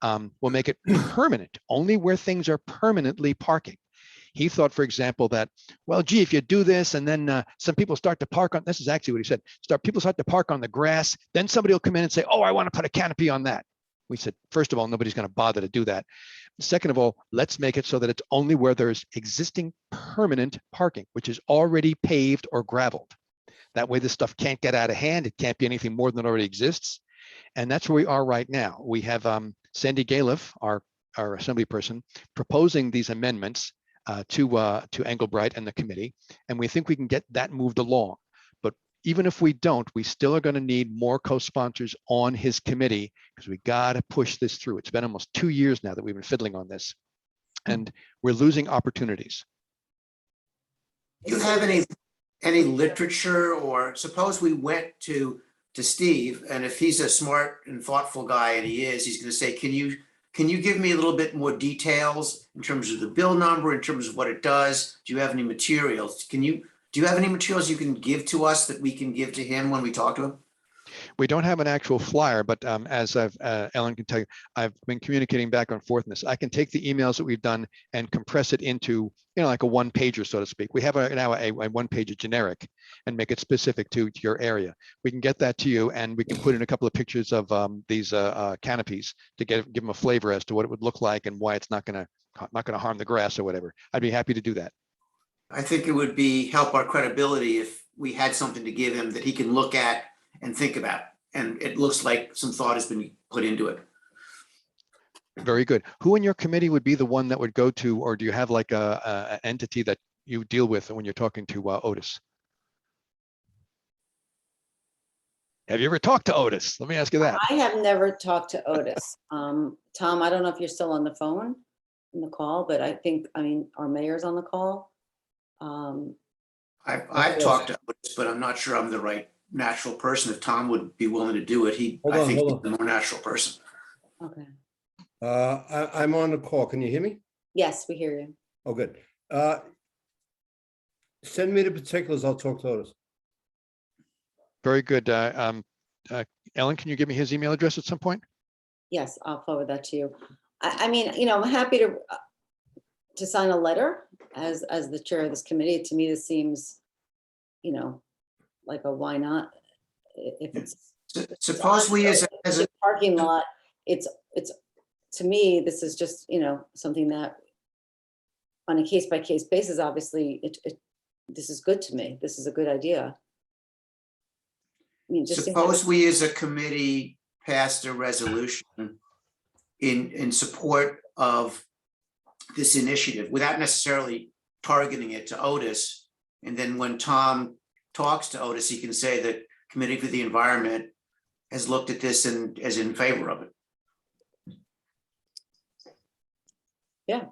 We'll make it permanent, only where things are permanently parking. He thought, for example, that, well, gee, if you do this and then some people start to park on, this is actually what he said, people start to park on the grass, then somebody will come in and say, oh, I want to put a canopy on that. We said, first of all, nobody's going to bother to do that. Second of all, let's make it so that it's only where there's existing permanent parking, which is already paved or graveled. That way, this stuff can't get out of hand. It can't be anything more than already exists. And that's where we are right now. We have Sandy Galiff, our assembly person, proposing these amendments to Engelbright and the committee. And we think we can get that moved along. But even if we don't, we still are going to need more co-sponsors on his committee because we got to push this through. It's been almost 2 years now that we've been fiddling on this, and we're losing opportunities.
Do you have any literature, or suppose we went to Steve, and if he's a smart and thoughtful guy, and he is, he's going to say, can you give me a little bit more details in terms of the bill number, in terms of what it does? Do you have any materials? Do you have any materials you can give to us that we can give to him when we talk to him?
We don't have an actual flyer, but as Ellen can tell you, I've been communicating back and forth in this. I can take the emails that we've done and compress it into, like a one pager, so to speak. We have now a one page generic and make it specific to your area. We can get that to you, and we can put in a couple of pictures of these canopies to give them a flavor as to what it would look like and why it's not going to harm the grass or whatever. I'd be happy to do that.
I think it would help our credibility if we had something to give him that he can look at and think about. And it looks like some thought has been put into it.
Very good. Who in your committee would be the one that would go to, or do you have like an entity that you deal with when you're talking to Otis? Have you ever talked to Otis? Let me ask you that.
I have never talked to Otis. Tom, I don't know if you're still on the phone in the call, but I mean, our mayor's on the call.
I've talked to Otis, but I'm not sure I'm the right natural person. If Tom would be willing to do it, I think he's the more natural person.
Okay.
I'm on the call. Can you hear me?
Yes, we hear you.
Oh, good. Send me the particulars. I'll talk to Otis.
Very good. Ellen, can you give me his email address at some point?
Yes, I'll forward that to you. I mean, I'm happy to sign a letter as the chair of this committee. To me, this seems, like a why not? If it's
Suppose we as a
parking lot, it's to me, this is just, something that on a case-by-case basis, obviously, this is good to me. This is a good idea. I mean,
suppose we as a committee passed a resolution in support of this initiative without necessarily targeting it to Otis. And then when Tom talks to Otis, he can say that Committee for the Environment has looked at this and is in favor of it.
Yeah.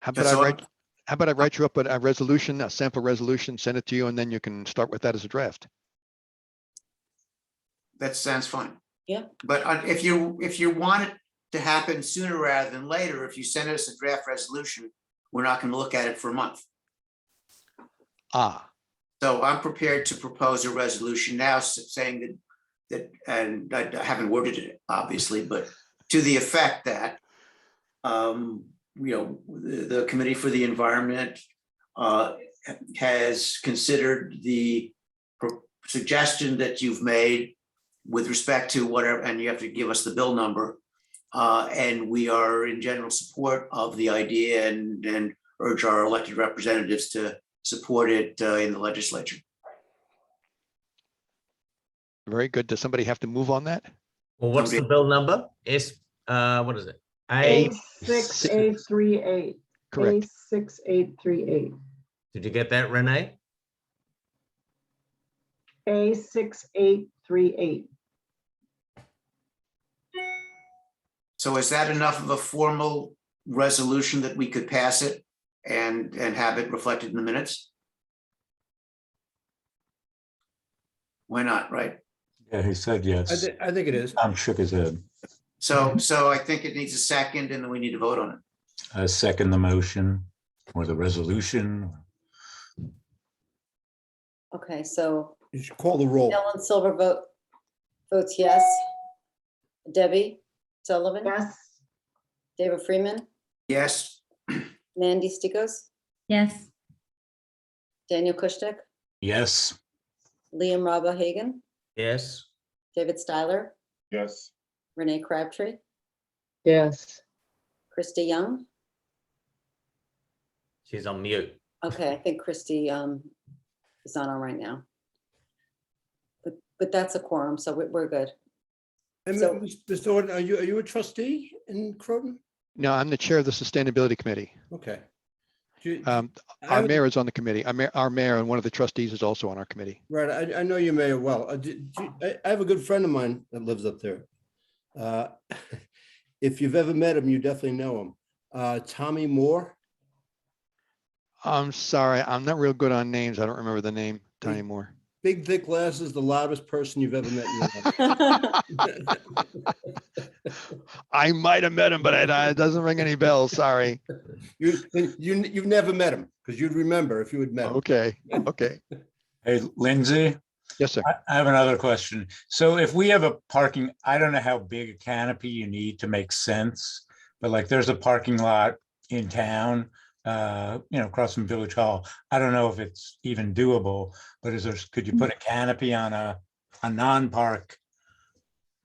How about I write you up a resolution, a sample resolution, send it to you, and then you can start with that as a draft.
That sounds fine.
Yeah.
But if you want it to happen sooner rather than later, if you send us a draft resolution, we're not going to look at it for a month. So I'm prepared to propose a resolution now saying that, and I haven't worded it obviously, but to the effect that, the Committee for the Environment has considered the suggestion that you've made with respect to whatever, and you have to give us the bill number, And we are in general support of the idea and urge our elected representatives to support it in the legislature.
Very good. Does somebody have to move on that?
Well, what's the bill number? What is it?
A6838.
Correct.
A6838.
Did you get that, Renee?
A6838.
So is that enough of a formal resolution that we could pass it and have it reflected in the minutes? Why not, right?
Yeah, he said yes.
I think it is.
Tom shook his head.
So I think it needs a second and then we need to vote on it.
I second the motion or the resolution.
Okay, so
You should call the roll.
Ellen Silver votes yes. Debbie Sullivan?
Yes.
David Freeman?
Yes,
Mandy Stikos?
Yes,
Daniel Kushnick?
Yes.
Liam Rabba Hagan?
Yes.
David Styler?
Yes.
Renee Crabtree?
Yes.
Christy Young?
She's on mute.
Okay, I think Christy is not on right now. But that's a quorum, so we're good.
And
So-
Mr. Orton, are you a trustee in Croton?
No, I'm the chair of the Sustainability Committee.
Okay. Do you-
Our
I would-
mayor is on the committee. Our mayor and one of the trustees is also on our committee.
Right, I know you may well. I have a good friend of mine that lives up there. If you've ever met him, you definitely know him. Tommy Moore.
I'm sorry, I'm not real good on names. I don't remember the name anymore.
Big thick glasses, the loudest person you've ever met in your life.
I might have met him, but it doesn't ring any bells. Sorry.
You've never met him because you'd remember if you had met him.
Okay.
Hey, Lindsay,
Yes, sir.
I have another question. So if we have a parking, I don't know how big a canopy you need to make sense, but like there's a parking lot in town, across from Village Hall. I don't know if it's even doable, but could you put a canopy on a non-park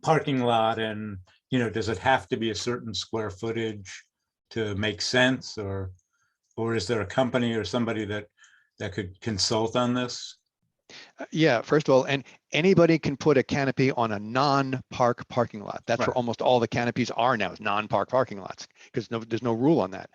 parking lot, and does it have to be a certain square footage to make sense, or is there a company or somebody that could consult on this?
Yeah, first of all, and anybody can put a canopy on a non-park parking lot. That's where
Right.
almost all the canopies are now, is non-park parking lots, because there's no rule on that.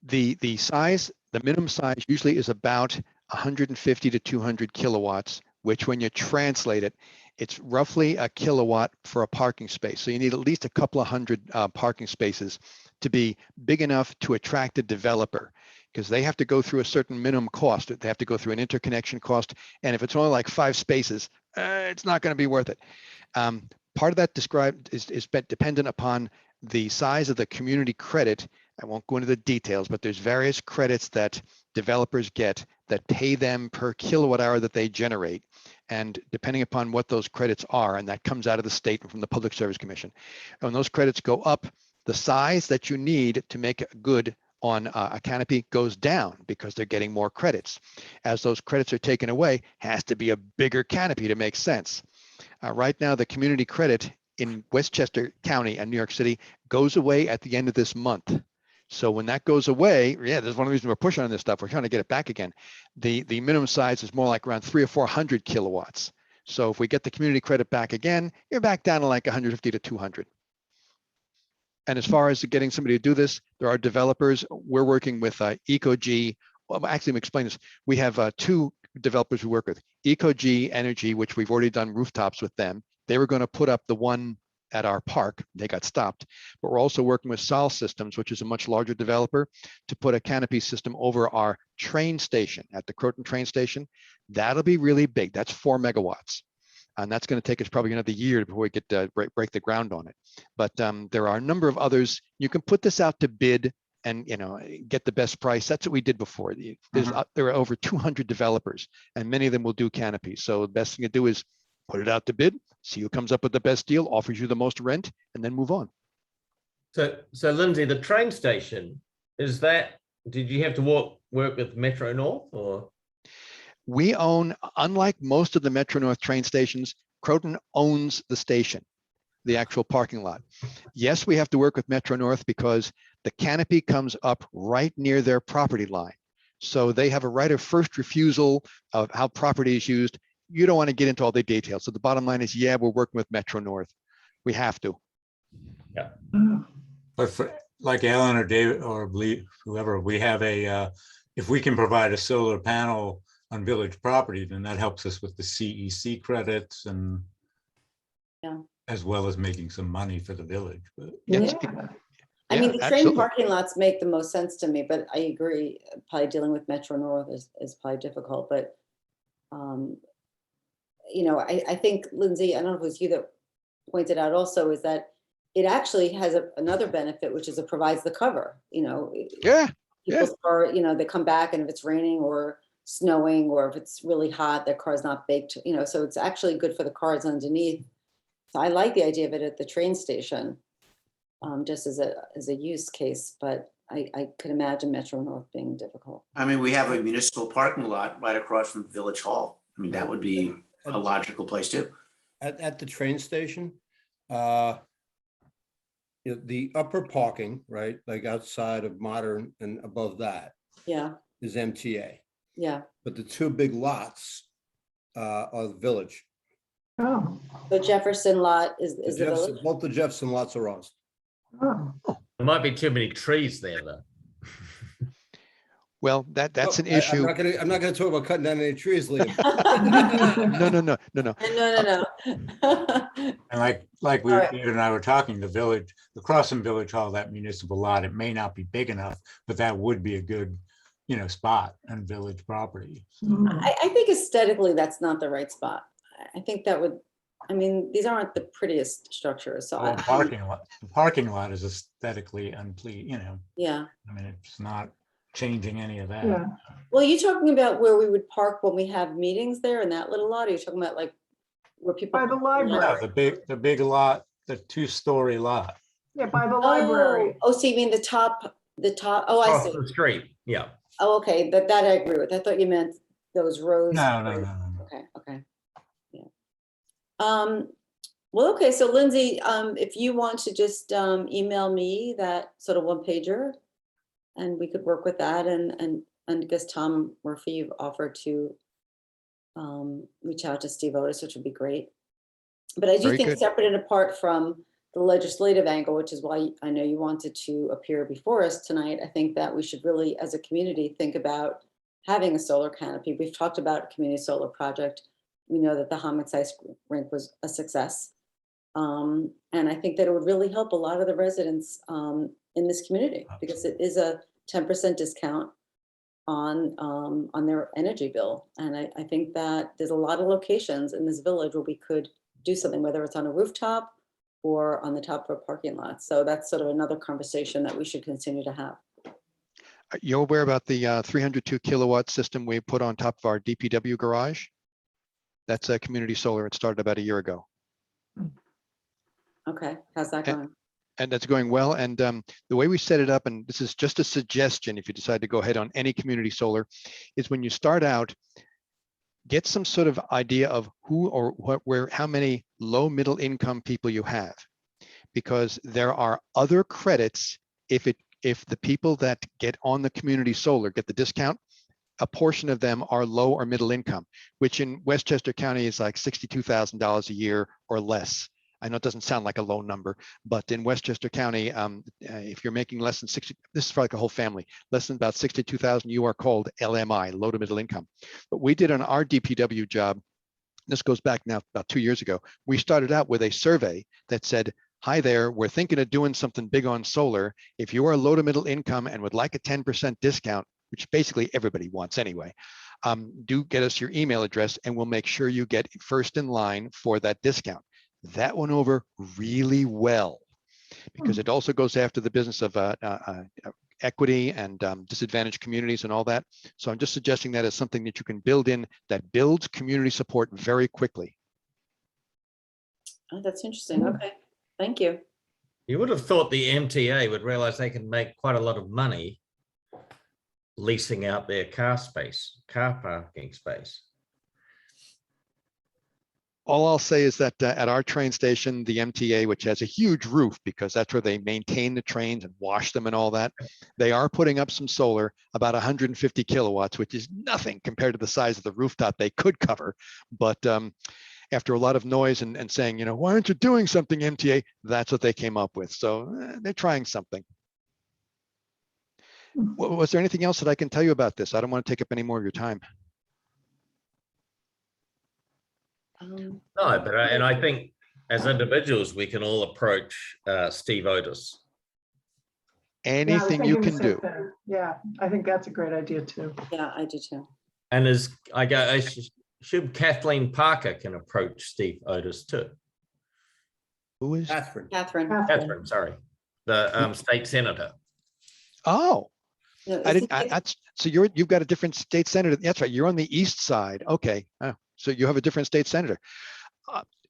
The size, the minimum size usually is about 150 to 200 kilowatts, which when you translate it, it's roughly a kilowatt for a parking space. So you need at least a couple of hundred parking spaces to be big enough to attract a developer, because they have to go through a certain minimum cost. They have to go through an interconnection cost. And if it's only like 5 spaces, it's not going to be worth it. Part of that is dependent upon the size of the community credit. I won't go into the details, but there's various credits that developers get that pay them per kilowatt hour that they generate. And depending upon what those credits are, and that comes out of the state and from the Public Service Commission. And when those credits go up, the size that you need to make it good on a canopy goes down because they're getting more credits. As those credits are taken away, has to be a bigger canopy to make sense. Right now, the community credit in Westchester County and New York City goes away at the end of this month. So when that goes away, yeah, there's one reason we're pushing on this stuff. We're trying to get it back again. The minimum size is more like around 300 or 400 kilowatts. So if we get the community credit back again, you're back down to like 150 to 200. And as far as getting somebody to do this, there are developers. We're working with EcoG. Well, actually, let me explain this. We have 2 developers we work with. EcoG Energy, which we've already done rooftops with them. They were going to put up the one at our park. They got stopped. But we're also working with Sol Systems, which is a much larger developer, to put a canopy system over our train station at the Croton train station. That'll be really big. That's 4 megawatts. And that's going to take us probably another year before we get to break the ground on it. But there are a number of others. You can put this out to bid and get the best price. That's what we did before. There are over 200 developers, and many of them will do canopies. So the best thing to do is put it out to bid, see who comes up with the best deal, offers you the most rent, and then move on.
So Lindsay, the train station, did you have to work with Metro North, or?
We own, unlike most of the Metro North train stations, Croton owns the station. the actual parking lot. Yes, we have to work with Metro North because the canopy comes up right near their property line. So they have a right of first refusal of how property is used. You don't want to get into all the details. So the bottom line is, yeah, we're working with Metro North. We have to.
But for, like Alan or David or whoever, we have a, if we can provide a solar panel on village property, then that helps us with the CEC credits and
Yeah.
as well as making some money for the village. But
Yes.
Yeah.
I mean, the train
absolutely.
parking lots make the most sense to me, but I agree, probably dealing with Metro North is probably difficult, but you know, I think, Lindsay, I don't know if it was you that pointed out also, is that it actually has another benefit, which is it provides the cover, you know.
Yeah.
People's car, you know, they come back and if it's raining or snowing, or if it's really hot, their car's not baked, you know, so it's actually good for the cars underneath. So I like the idea of it at the train station, just as a use case, but I could imagine Metro North being difficult.
I mean, we have a municipal parking lot right across from Village Hall. I mean, that would be a logical place too.
At the train station, you know, the upper parking, right, like outside of Modern and above that
Yeah,
is MTA,
yeah.
but the two big lots are the village.
Oh,
So Jefferson lot is the village?
Both the Jefferson lots are ours.
oh.
There might be too many trees there, though.
Well, that's an
Oh,
issue.
I'm not gonna talk about cutting down any trees, Liam.
No.
No.
and like we,
All right.
David and I were talking, the village, the Crossing Village Hall, that municipal lot, it may not be big enough, but that would be a good, you know, spot on village property. So,
I think aesthetically, that's not the right spot. I think that would, I mean, these aren't the prettiest structures, so
the parking lot is aesthetically unpleasing, you know,
yeah.
I mean, it's not changing any of that.
Yeah.
Well, you're talking about where we would park when we have meetings there in that little lot? Or you're talking about like where people?
By the
Yeah,
library.
the big lot, the 2-story lot.
Yeah, by the library.
Oh, so you mean the top, oh, I
Across
see.
the street, yeah.
Oh, okay, that I agree with. I thought you meant those rows.
No.
Okay. Yeah. Well, okay, so Lindsay, if you want to just email me that sort of one pager, and we could work with that, and I guess Tom Murphy, you've offered to reach out to Steve Otis, which would be great. But I do
Very
think
good.
separate and apart from the legislative angle, which is why I know you wanted to appear before us tonight, I think that we should really, as a community, think about having a solar canopy. We've talked about a community solar project. We know that the Homix Ice Rink was a success. And I think that it would really help a lot of the residents in this community, because it is a 10% discount on their energy bill. And I think that there's a lot of locations in this village where we could do something, whether it's on a rooftop or on the top of a parking lot. So that's sort of another conversation that we should continue to have.
You're aware about the 302 kilowatt system we put on top of our DPW garage? That's a community solar. It started about a year ago.
Okay, how's that going?
And that's going well. And the way we set it up, and this is just a suggestion if you decide to go ahead on any community solar, is when you start out, get some sort of idea of who or what, where, how many low middle income people you have, because there are other credits. If the people that get on the community solar get the discount, a portion of them are low or middle income, which in Westchester County is like $62,000 a year or less. I know it doesn't sound like a low number, but in Westchester County, if you're making less than 60, this is for like a whole family, less than about 62,000, you are called LMI, low to middle income. But we did on our DPW job, this goes back now about 2 years ago, we started out with a survey that said, hi there, we're thinking of doing something big on solar. If you are low to middle income and would like a 10% discount, which basically everybody wants anyway, do get us your email address and we'll make sure you get first in line for that discount. That went over really well because it also goes after the business of equity and disadvantaged communities and all that. So I'm just suggesting that as something that you can build in that builds community support very quickly.
Oh, that's interesting. Okay, thank you.
You would have thought the MTA would realize they can make quite a lot of money leasing out their car parking space.
All I'll say is that at our train station, the MTA, which has a huge roof because that's where they maintain the trains and wash them and all that, they are putting up some solar, about 150 kilowatts, which is nothing compared to the size of the rooftop they could cover. But after a lot of noise and saying, why aren't you doing something, MTA? That's what they came up with. So they're trying something. Was there anything else that I can tell you about this? I don't want to take up any more of your time.
No, but I think as individuals, we can all approach Steve Otis.
Yeah, I was
Anything you
thinking the
can
same
do.
thing. Yeah, I think that's a great idea too.
Yeah, I do too.
And should Kathleen Parker can approach Steve Otis too.
Who is?
Catherine.
Catherine, sorry, the state senator.
Oh,
No,
I
isn't
didn't.
it-
So you've got a different state senator. That's right. You're on the east side. Okay. Oh, so you have a different state senator.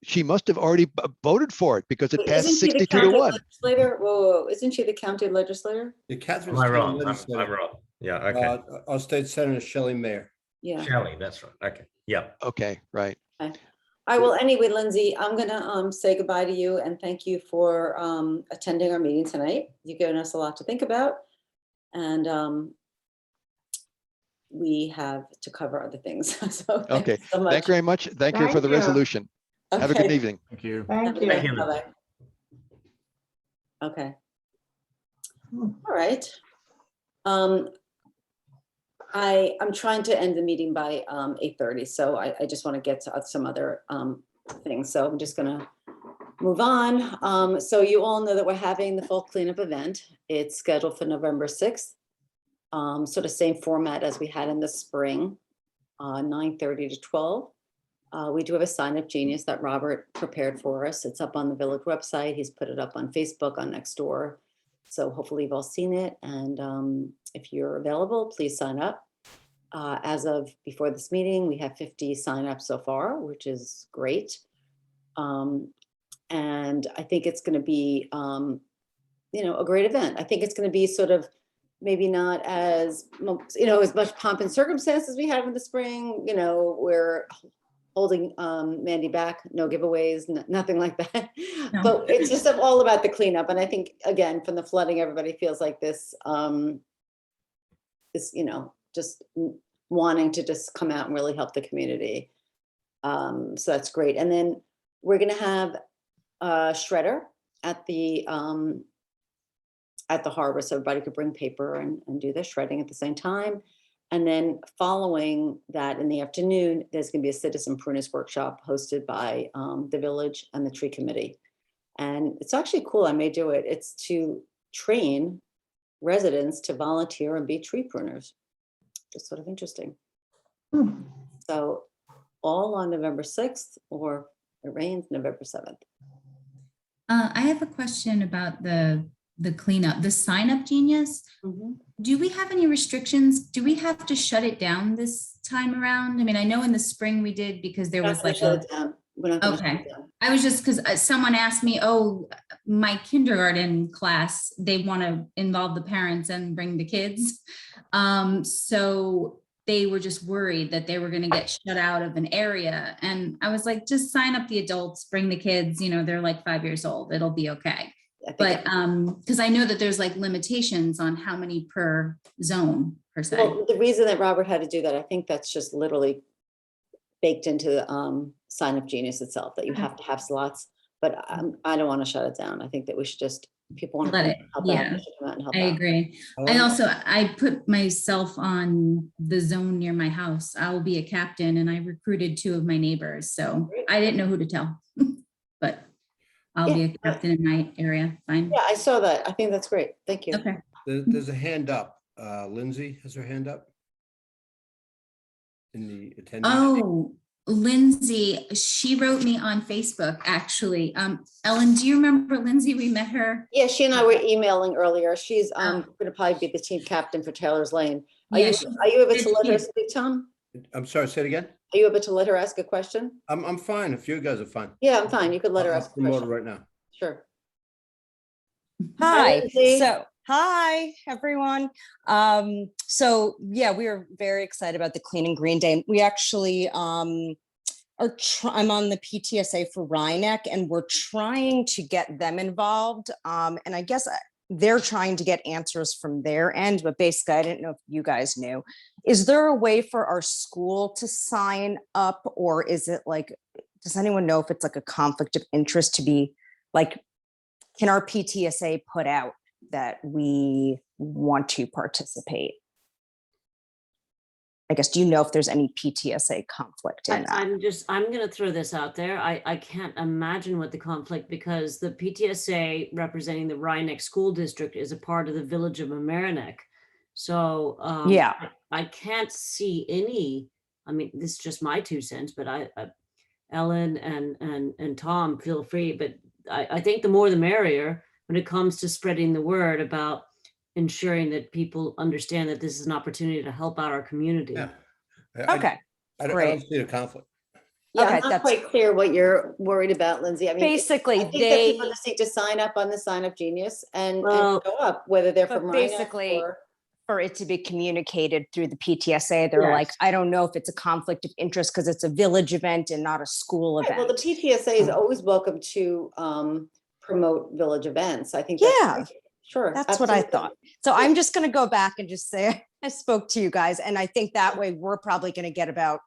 She must have already voted for it because it
Wait,
passed
isn't she the
62 to
county
1.
legislator? Whoa, isn't she the county legislator?
Yeah, Catherine's
Am I
the
wrong? I'm
legislator.
wrong. Yeah, okay.
Our state senator, Shelley Mayer.
Yeah.
Shelley, that's right. Okay, yeah.
Okay, right.
All right, well, anyway, Lindsay, I'm gonna say goodbye to you and thank you for attending our meeting tonight. You've given us a lot to think about. And we have to cover other things. So thank you
Okay.
so much.
Thank you very much. Thank you for
Thank
the
you.
resolution. Have a good
Okay.
evening.
Thank you.
Thank you.
Thank you.
Bye-bye. Okay. All right. I'm trying to end the meeting by 8:30, so I just want to get to some other things. So I'm just gonna move on. So you all know that we're having the fall cleanup event. It's scheduled for November 6th. Sort of same format as we had in the spring, 9:30 to 12. We do have a sign up genius that Robert prepared for us. It's up on the village website. He's put it up on Facebook, on Nextdoor. So hopefully you've all seen it. And if you're available, please sign up. As of before this meeting, we have 50 signups so far, which is great. And I think it's going to be, a great event. I think it's going to be sort of maybe not as, as much pomp and circumstance as we had in the spring. We're holding Mandy back, no giveaways, nothing like that.
No.
But it's just all about the cleanup. And I think, again, from the flooding, everybody feels like this, just wanting to just come out and really help the community. So that's great. And then we're going to have a shredder at the harbor, so everybody could bring paper and do their shredding at the same time. And then following that in the afternoon, there's going to be a citizen pruners workshop hosted by the village and the tree committee. And it's actually cool. I may do it. It's to train residents to volunteer and be tree pruners. Just sort of interesting. So all on November 6th, or it rains November 7th.
I have a question about the cleanup, the sign up genius. Do we have any restrictions? Do we have to shut it down this time around? I mean, I know in the spring we did because there was like
Shut it down. We're not gonna shut
Okay.
it down.
I was just because someone asked me, oh, my kindergarten class, they want to involve the parents and bring the kids. So they were just worried that they were going to get shut out of an area. And I was like, just sign up the adults, bring the kids, they're like 5 years old. It'll be okay.
I think
But because I know that there's like limitations on how many per zone per se.
Well, the reason that Robert had to do that, I think that's just literally baked into the sign up genius itself, that you have to have slots. But I don't want to shut it down. I think that we should just, people want to
Let it,
help out,
yeah.
they should come out and help
I
out.
agree. I put myself on the zone near my house. I will be a captain and I recruited 2 of my neighbors. So I didn't know who to tell, but I'll be a captain in my area. Fine.
Yeah, I saw that. I think that's great. Thank you.
Okay.
There's a hand up. Lindsay has her hand up. In the attendee.
Oh, Lindsay, she wrote me on Facebook, actually. Ellen, do you remember Lindsay? We met her.
Yeah, she and I were emailing earlier. She's going to probably be the team captain for Taylor's Lane. Are
Yeah,
you able to let her
she-
speak, Tom?
I'm sorry, say it again.
Are you able to let her ask a question?
I'm fine. If you guys are fine.
Yeah, I'm fine. You could let her
I'll
ask a
promote it
question.
right now.
Sure.
Hi.
Lindsay.
Hi, everyone. So yeah, we are very excited about the Clean and Green Day. We actually I'm on the PTSA for Rhinebeck, and we're trying to get them involved. And I guess they're trying to get answers from their end, but basically, I didn't know if you guys knew. Is there a way for our school to sign up, or is it like, does anyone know if it's like a conflict of interest to be like, can our PTSA put out that we want to participate? I guess, do you know if there's any PTSA conflict in that?
I'm gonna throw this out there. I can't imagine what the conflict, because the PTSA representing the Rhinebeck School District is a part of the Village of Mamaroneck. So
Yeah.
I can't see any, I mean, this is just my 2 cents, but Ellen and Tom, feel free, but I think the more the merrier when it comes to spreading the word about ensuring that people understand that this is an opportunity to help out our community.
Yeah.
Okay,
I
great.
don't see a conflict.
Yeah,
Okay,
I'm not
that's-
quite clear what you're worried about, Lindsay. I mean,
Basically,
I think that people just need to sign up on the Sign Up Genius and
Well,
go up, whether they're
but
from Rhinebeck
basically,
or.
for it to be communicated through the PTSA, they're like,
Yes.
I don't know if it's a conflict of interest because it's a village event and not a school
Right,
event.
well, the PTSA is always welcome to promote village events. I think.
Yeah,
Great. Sure.
That's what I
absolutely.
thought. So I'm just going to go back and just say I spoke to you guys, and I think that way we're probably going to get about,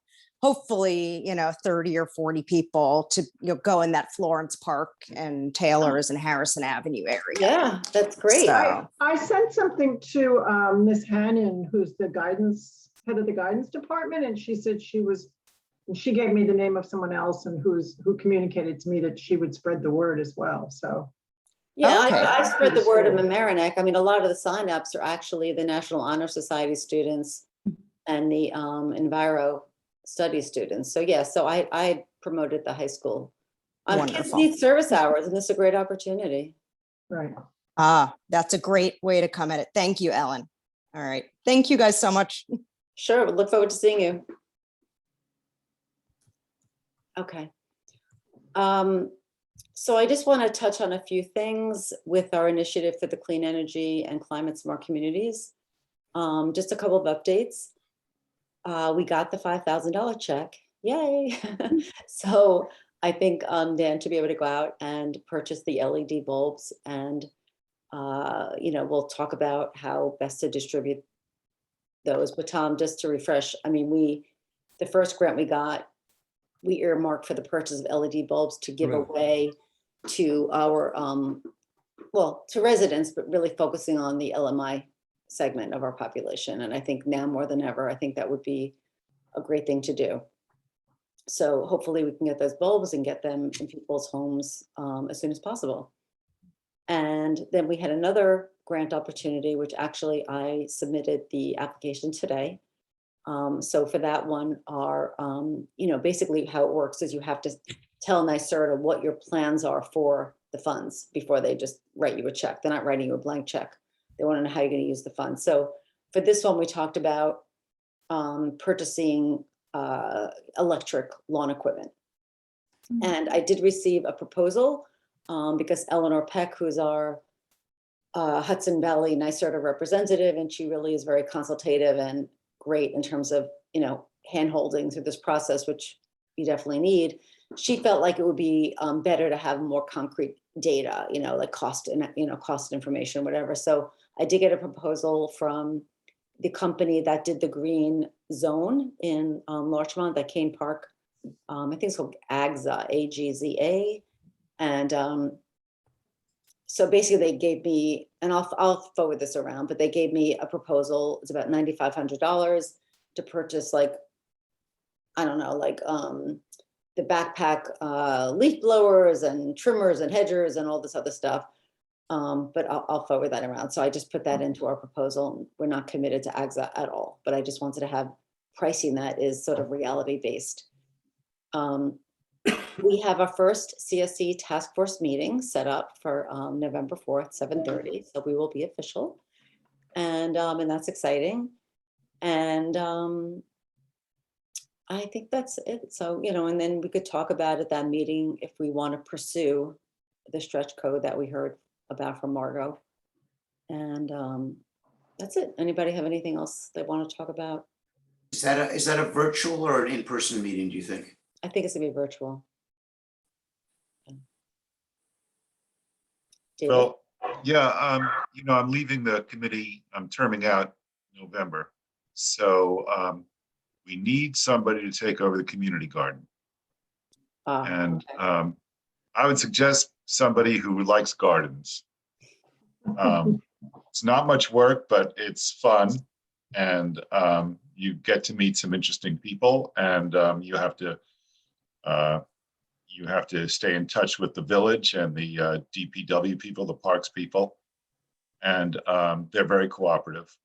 hopefully, 30 or 40 people to go in that Florence Park and Taylor's and Harrison Avenue area.
Yeah, that's great.
So-
I sent something to Miss Hannon, who's the head of the guidance department, and she said she gave me the name of someone else and who communicated to me that she would spread the word as well. So.
Yeah,
Okay.
I spread the word of Mamaroneck. I mean, a lot of the signups are actually the National Honor Society students and the Enviro Studies students. So yeah, so I promoted the high school. Kids
Wonderful.
need service hours, and this is a great opportunity.
Right.
That's a great way to come at it. Thank you, Ellen. All right. Thank you guys so much.
Sure, we look forward to seeing you. Okay. So I just want to touch on a few things with our initiative for the clean energy and climate smart communities. Just a couple of updates. We got the $5,000 check. Yay. So I think Dan to be able to go out and purchase the LED bulbs, and we'll talk about how best to distribute those. But Tom, just to refresh, I mean, the first grant we got, we earmarked for the purchase of LED bulbs to give away to our, to residents, but really focusing on the LMI segment of our population. And I think now more than ever, I think that would be a great thing to do. So hopefully we can get those bulbs and get them in people's homes as soon as possible. And then we had another grant opportunity, which actually I submitted the application today. So for that one, basically how it works is you have to tell NYSERDA what your plans are for the funds before they just write you a check. They're not writing you a blank check. They want to know how you're going to use the funds. So for this one, we talked about purchasing electric lawn equipment. And I did receive a proposal because Eleanor Peck, who's our Hudson Valley NYSERDA representative, and she really is very consultative and great in terms of, hand-holding through this process, which you definitely need. She felt like it would be better to have more concrete data, like cost and, cost information, whatever. So I did get a proposal from the company that did the green zone in Larchmont, that Kane Park. I think it's called AGZA, A-G-Z-A. And so basically they gave me, and I'll forward this around, but they gave me a proposal. It's about $9,500 to purchase the backpack leaf blowers and trimmers and hedgers and all this other stuff. But I'll forward that around. So I just put that into our proposal. We're not committed to AGZA at all, but I just wanted to have pricing that is sort of reality based. We have our first CSC task force meeting set up for November 4th, 7:30. So we will be official, and that's exciting. And I think that's it. So, and then we could talk about at that meeting if we want to pursue the stretch code that we heard about from Margot. And that's it. Anybody have anything else they want to talk about?
Is that a virtual or an in-person meeting, do you think?
I think it's gonna be virtual. David?
Well, yeah, I'm leaving the committee. I'm terming out November. So we need somebody to take over the community garden. And
Okay.
I would suggest somebody who likes gardens. It's not much work, but it's fun. And you get to meet some interesting people, and you have to stay in touch with the village and the DPW people, the parks people, and they're very cooperative.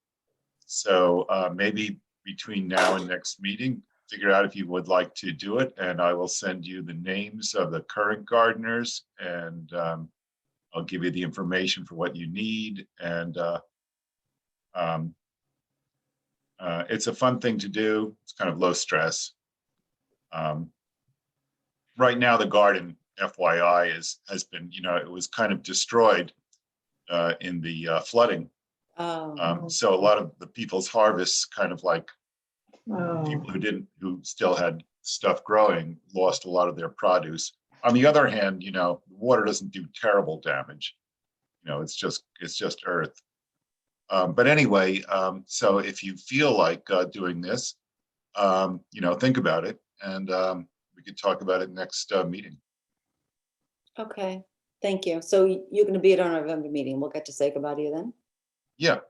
So maybe between now and next meeting, figure out if you would like to do it, and I will send you the names of the current gardeners, and I'll give you the information for what you need. And it's a fun thing to do. It's kind of low stress. Right now, the garden, FYI, has been, it was kind of destroyed in the flooding. So a lot of the people's harvests, kind of like people who still had stuff growing, lost a lot of their produce. On the other hand, water doesn't do terrible damage. It's just earth. But anyway, so if you feel like doing this, think about it, and we could talk about it next meeting.
Okay, thank you. So you're gonna be at our November meeting. We'll get to say goodbye to you then?
Yeah,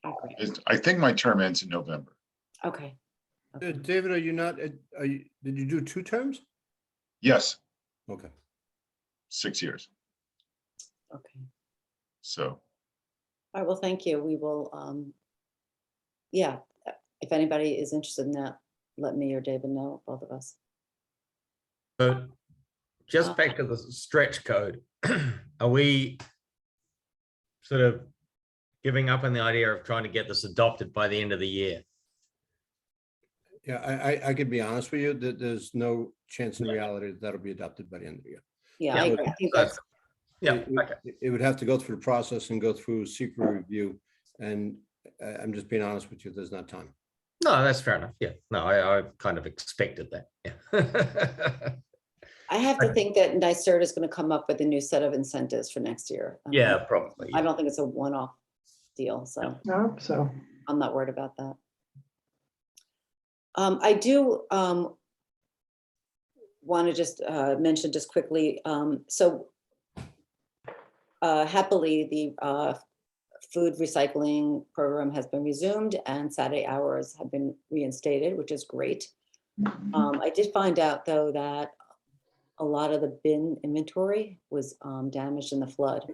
Okay.
I think my term ends in November.
Okay.
David, are you not, did you do 2 terms?
Yes,
Okay.
6 years.
Okay.
So,
All right, well, thank you. We will, yeah, if anybody is interested in that, let me or David know, both of us.
But just back to the stretch code, are we sort of giving up on the idea of trying to get this adopted by the end of the year?
Yeah, I could be honest with you that there's no chance in reality that that'll be adopted by the end of the year.
Yeah,
Yeah,
I agree. I think that's,
Yeah, okay.
It would have to go through the process and go through secret review. And I'm just being honest with you, there's not time.
No, that's fair enough. Yeah, no, I kind of expected that. Yeah.
I have to think that NYSERDA is going to come up with a new set of incentives for next year.
Yeah, probably.
I don't think it's a one-off deal, so
No, so.
I'm not worried about that. I do want to just mention just quickly, so happily the food recycling program has been resumed and Saturday hours have been reinstated, which is great. I did find out though that a lot of the bin inventory was damaged in the flood.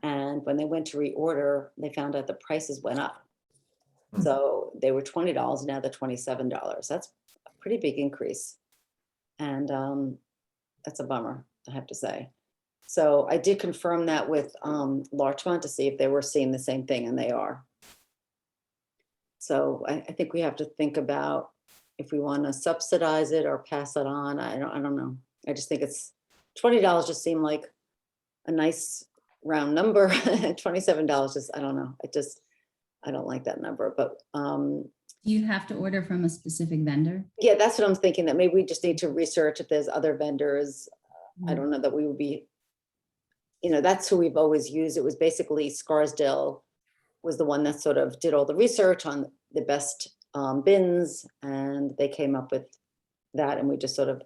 And when they went to reorder, they found out the prices went up. So they were $20, now they're $27. That's a pretty big increase. And that's a bummer, I have to say. So I did confirm that with Larchmont to see if they were seeing the same thing, and they are. So I think we have to think about if we want to subsidize it or pass it on. I don't know. I just think it's $20 just seemed like a nice round number. $27 just, I don't know. I don't like that number, but
You have to order from a specific vendor.
yeah, that's what I'm thinking, that maybe we just need to research if there's other vendors. I don't know that we would be, that's who we've always used. It was basically Scarsdale was the one that sort of did all the research on the best bins, and they came up with that, and we just sort of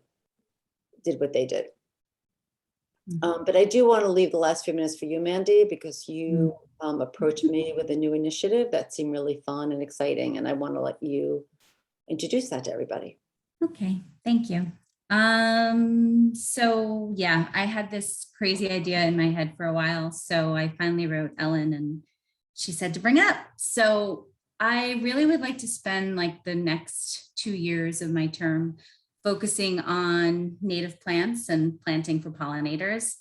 did what they did. But I do want to leave the last few minutes for you, Mandy, because you approached me with a new initiative that seemed really fun and exciting, and I want to let you introduce that to everybody.
Okay, thank you. So yeah, I had this crazy idea in my head for a while. So I finally wrote Ellen and she said to bring it up. So I really would like to spend like the next 2 years of my term focusing on native plants and planting for pollinators,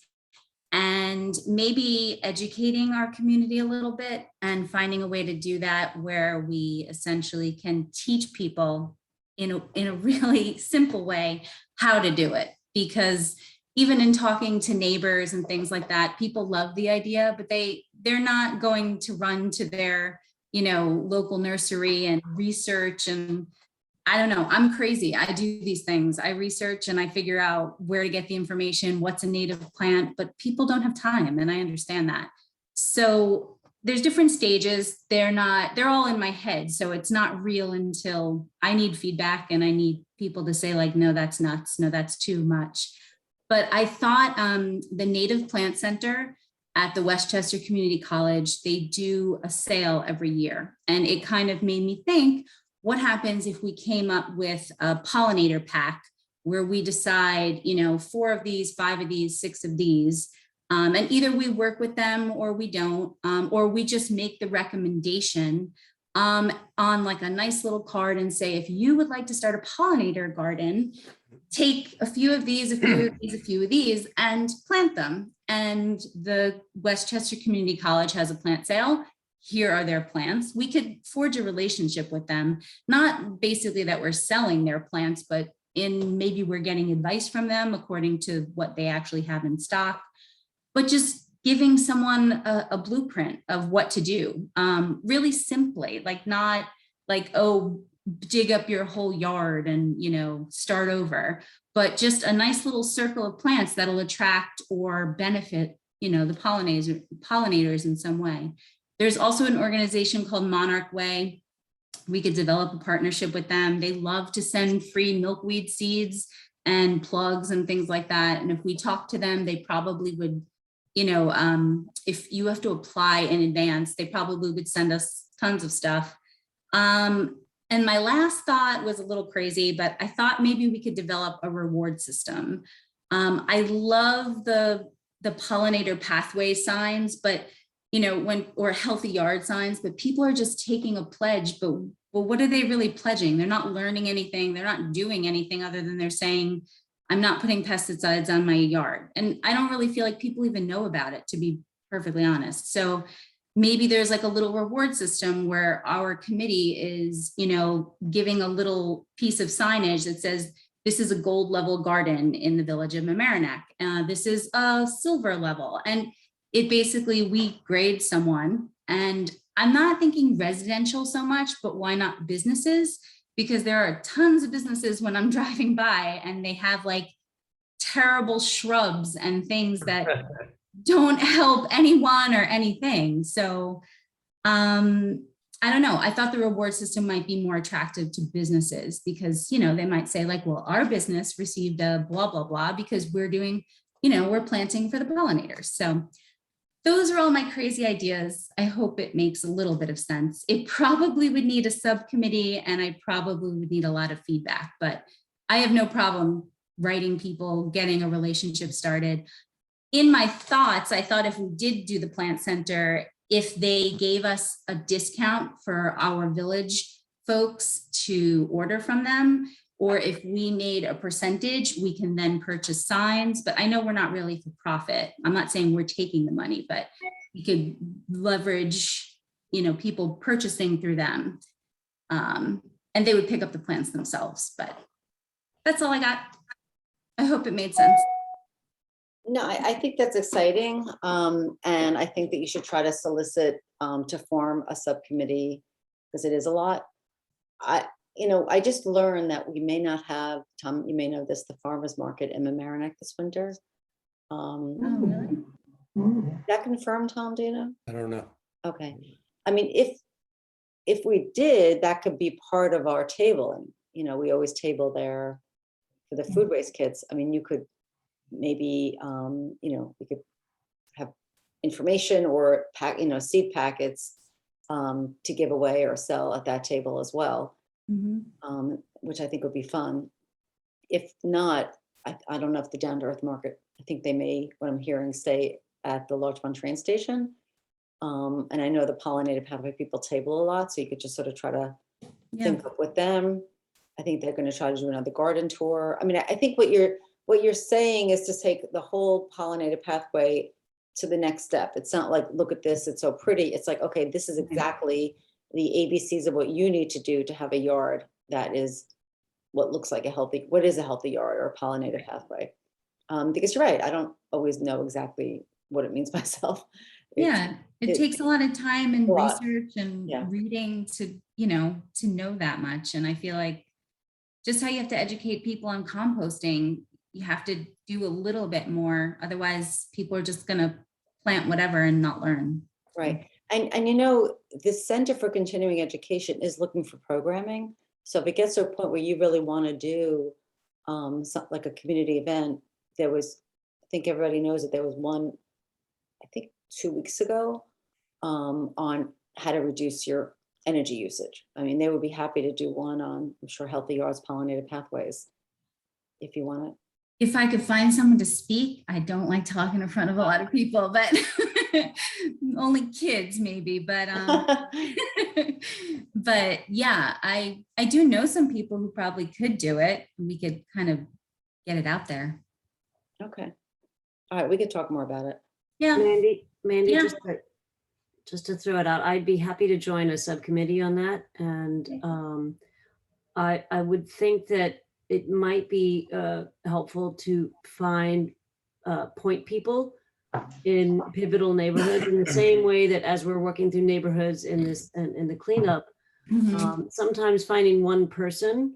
and maybe educating our community a little bit and finding a way to do that where we essentially can teach people in a really simple way how to do it. Because even in talking to neighbors and things like that, people love the idea, but they're not going to run to their local nursery and research and I don't know, I'm crazy. I do these things. I research and I figure out where to get the information, what's a native plant, but people don't have time, and I understand that. So there's different stages. They're all in my head. So it's not real until I need feedback and I need people to say like, no, that's nuts. No, that's too much. But I thought the Native Plant Center at the Westchester Community College, they do a sale every year. And it kind of made me think, what happens if we came up with a pollinator pack where we decide, 4 of these, 5 of these, 6 of these, and either we work with them or we don't, or we just make the recommendation on like a nice little card and say, if you would like to start a pollinator garden, take a few of these, a few of these, a few of these, and plant them. And the Westchester Community College has a plant sale. Here are their plants. We could forge a relationship with them, not basically that we're selling their plants, but maybe we're getting advice from them according to what they actually have in stock, but just giving someone a blueprint of what to do, really simply, like not like, oh, dig up your whole yard and, start over, but just a nice little circle of plants that'll attract or benefit, the pollinators in some way. There's also an organization called Monarch Way. We could develop a partnership with them. They love to send free milkweed seeds and plugs and things like that. And if we talk to them, they probably would, if you have to apply in advance, they probably would send us tons of stuff. And my last thought was a little crazy, but I thought maybe we could develop a reward system. I love the pollinator pathway signs, but or healthy yard signs, but people are just taking a pledge, but what are they really pledging? They're not learning anything. They're not doing anything other than they're saying, I'm not putting pesticides on my yard. And I don't really feel like people even know about it, to be perfectly honest. So maybe there's like a little reward system where our committee is, giving a little piece of signage that says, this is a gold level garden in the village of Mamaroneck. This is a silver level. And it basically, we grade someone, and I'm not thinking residential so much, but why not businesses? Because there are tons of businesses when I'm driving by and they have like terrible shrubs and things that don't help anyone or anything. So I don't know. I thought the reward system might be more attractive to businesses because, they might say like, well, our business received a blah, blah, blah, because we're doing, we're planting for the pollinators. So those are all my crazy ideas. I hope it makes a little bit of sense. It probably would need a subcommittee and I probably would need a lot of feedback, but I have no problem writing people, getting a relationship started. In my thoughts, I thought if we did do the plant center, if they gave us a discount for our village folks to order from them, or if we made a percentage, we can then purchase signs. But I know we're not really for profit. I'm not saying we're taking the money, but we could leverage, people purchasing through them. And they would pick up the plants themselves. But that's all I got. I hope it made sense.
No, I think that's exciting. And I think that you should try to solicit to form a subcommittee because it is a lot. I just learned that we may not have, Tom, you may know this, the farmer's market in Mamaroneck this winter.
Oh, really?
Mm.
Is that confirmed, Tom, do you know?
I don't know.
Okay. I mean, if we did, that could be part of our table. And, we always table there for the food waste kits. I mean, you could maybe, we could have information or seed packets to give away or sell at that table as well. Mm-hmm. Which I think would be fun. If not, I don't know if the Down to Earth Market, I think they may, what I'm hearing, stay at the Larchmont train station. And I know the pollinated pathway people table a lot, so you could just sort of try to think up with them. I think they're going to try to do another garden tour. I mean, I think what you're saying is to take the whole pollinated pathway to the next step. It's not like, look at this, it's so pretty. It's like, okay, this is exactly the ABCs of what you need to do to have a yard that is what looks like what is a healthy yard or a pollinated pathway. Because you're right, I don't always know exactly what it means myself.
It takes a lot of time and research and reading to know that much. And I feel like just how you have to educate people on composting. You have to do a little bit more. Otherwise, people are just going to plant whatever and not learn.
Right. And you know, the Center for Continuing Education is looking for programming. So if it gets to a point where you really want to do like a community event, there was, I think everybody knows that there was one, I think 2 weeks ago, on how to reduce your energy usage. I mean, they would be happy to do one on, I'm sure, healthy yards, pollinated pathways, if you want it.
If I could find someone to speak, I don't like talking in front of a lot of people, but only kids maybe, but but yeah, I do know some people who probably could do it. We could kind of get it out there.
Okay. All right, we could talk more about it.
Yeah.
Mandy,
Yeah.
just to throw it out, I'd be happy to join a subcommittee on that. And I would think that it might be helpful to find point people in pivotal neighborhoods in the same way that as we're working through neighborhoods in this and in the cleanup, sometimes finding one person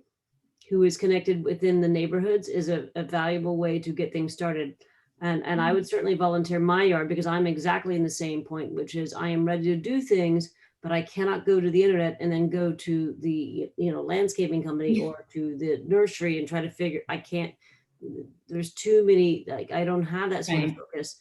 who is connected within the neighborhoods is a valuable way to get things started. And I would certainly volunteer my yard because I'm exactly in the same point, which is I am ready to do things, but I cannot go to the internet and then go to the, landscaping company or to the nursery and try to figure, I can't, there's too many, like, I don't have that sort of focus.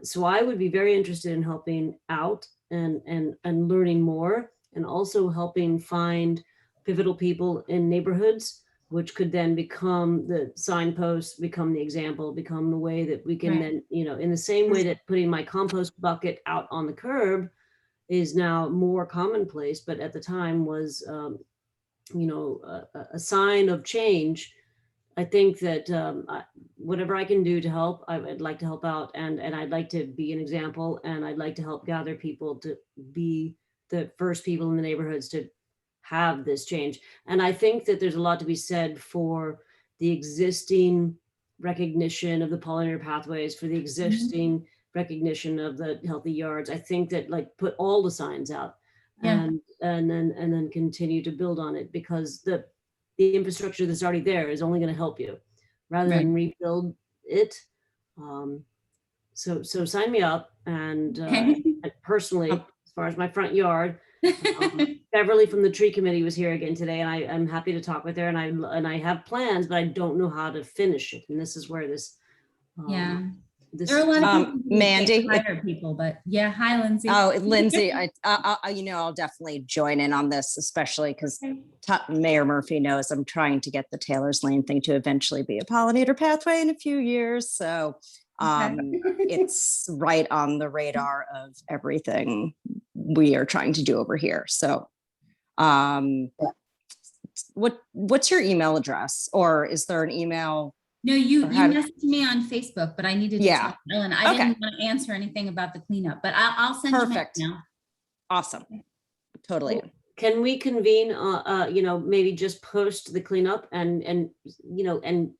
So I would be very interested in helping out and learning more, and also helping find pivotal people in neighborhoods, which could then become the signposts, become the example, become the way that we can then, in the same way that putting my compost bucket out on the curb is now more commonplace, but at the time was, a sign of change. I think that whatever I can do to help, I'd like to help out, and I'd like to be an example, and I'd like to help gather people to be the first people in the neighborhoods to have this change. And I think that there's a lot to be said for the existing recognition of the pollinator pathways, for the existing recognition of the healthy yards. I think that, like, put all the signs out and then continue to build on it, because the infrastructure that's already there is only going to help you rather than rebuild it. So sign me up. And personally, as far as my front yard, Beverly from the tree committee was here again today, and I'm happy to talk with her, and I have plans, but I don't know how to finish it. And this is where this,
there are a lot of people who
Mandy,
can't hire people, but yeah. Hi, Lindsay.
Oh, Lindsay, I'll definitely join in on this, especially because Mayor Murphy knows I'm trying to get the Taylor's Lane thing to eventually be a pollinator pathway in a few years. So it's right on the radar of everything we are trying to do over here. So what's your email address, or is there an email?
No, you messaged me on Facebook, but I needed to tell Ellen. I
Okay.
didn't want to answer anything about the cleanup, but I'll send
Perfect.
you now.
Awesome. Totally.
Can we convene, maybe just post the cleanup and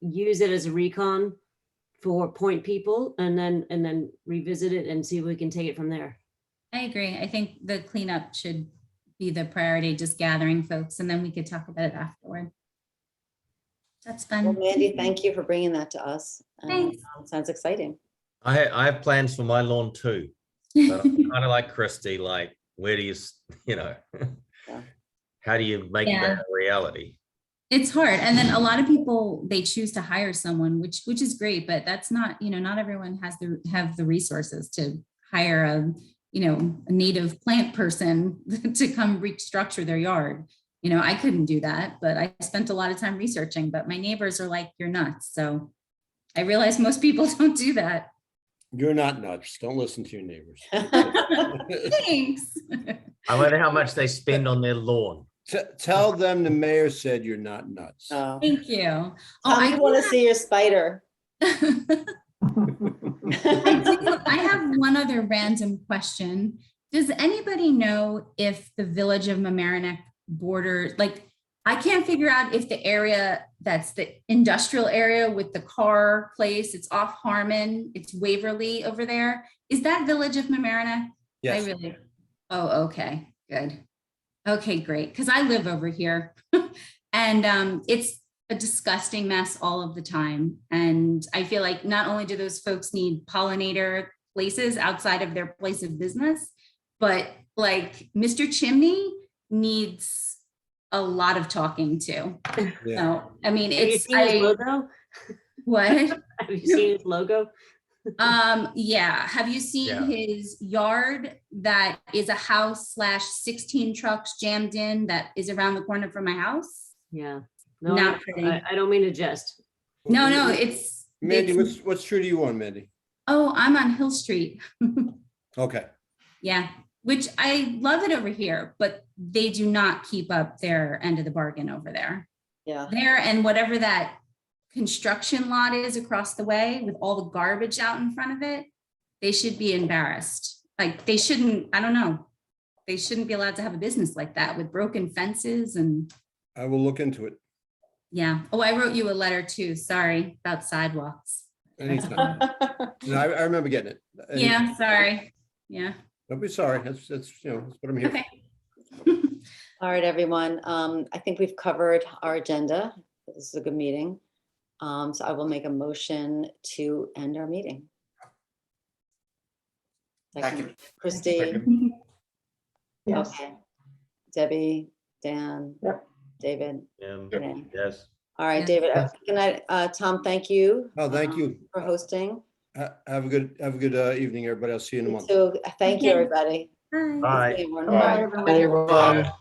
use it as a recon for point people, and then revisit it and see if we can take it from there.
I agree. I think the cleanup should be the priority, just gathering folks, and then we could talk about it afterward. That's fun.
Well, Mandy, thank you for bringing that to us.
Thanks.
Sounds exciting.
I have plans for my lawn too. But I'm kind of like Christy, like, where do you, how do you make that a reality?
It's hard. And then a lot of people, they choose to hire someone, which is great, but that's not, not everyone have the resources to hire a native plant person to come restructure their yard. I couldn't do that, but I spent a lot of time researching, but my neighbors are like, you're nuts. So I realize most people don't do that.
You're not nuts. Don't listen to your neighbors.
Thanks.
I wonder how much they spend on their lawn.
Tell them the mayor said you're not nuts.
Oh.
Thank you.
I want to see your spider.
I have one other random question. Does anybody know if the village of Mamaroneck borders, I can't figure out if the area that's the industrial area with the car place, it's off Harmon, it's Waverly over there. Is that village of Mamaroneck?
Yes.
Oh, okay, good. Okay, great. Because I live over here. And it's a disgusting mess all of the time. And I feel like not only do those folks need pollinator places outside of their place of business, but like Mr. Chimney needs a lot of talking to.
Yeah.
So, I mean,
Have you
it's,
seen his logo?
what?
Have you seen his logo?
Yeah. Have you seen
Yeah.
his yard that is a house / 16 trucks jammed in that is around the corner from my house?
Yeah. No,
Not pretty.
I don't mean to jest.
No, it's.
Mandy,
it's-
what's true to you on, Mandy?
Oh, I'm on Hill Street.
Okay.
Yeah, which I love it over here, but they do not keep up their end of the bargain over there.
Yeah.
There and whatever that construction lot is across the way with all the garbage out in front of it, they should be embarrassed. Like they shouldn't, I don't know. They shouldn't be allowed to have a business like that with broken fences and
I will look into it.
yeah. Oh, I wrote you a letter too. Sorry about sidewalks.
Anytime. No, I remember getting it.
Yeah, sorry. Yeah.
Don't be sorry. That's, you know, that's what I'm here for.
Okay.
All right, everyone. I think we've covered our agenda. This is a good meeting. So I will make a motion to end our meeting.
Second.
Christie,
Yes.
okay. Debbie, Dan,
Yep.
David. Renee.
Yes.
All right,
Yeah.
David. Good night. Tom, thank you.
Oh, thank you.
For hosting.
Have a good evening, everybody. I'll see you in a month.
So thank you,
Okay.
everybody.
Bye.
Bye.
See you, everyone.
Bye,
Bye.
everyone.
Bye.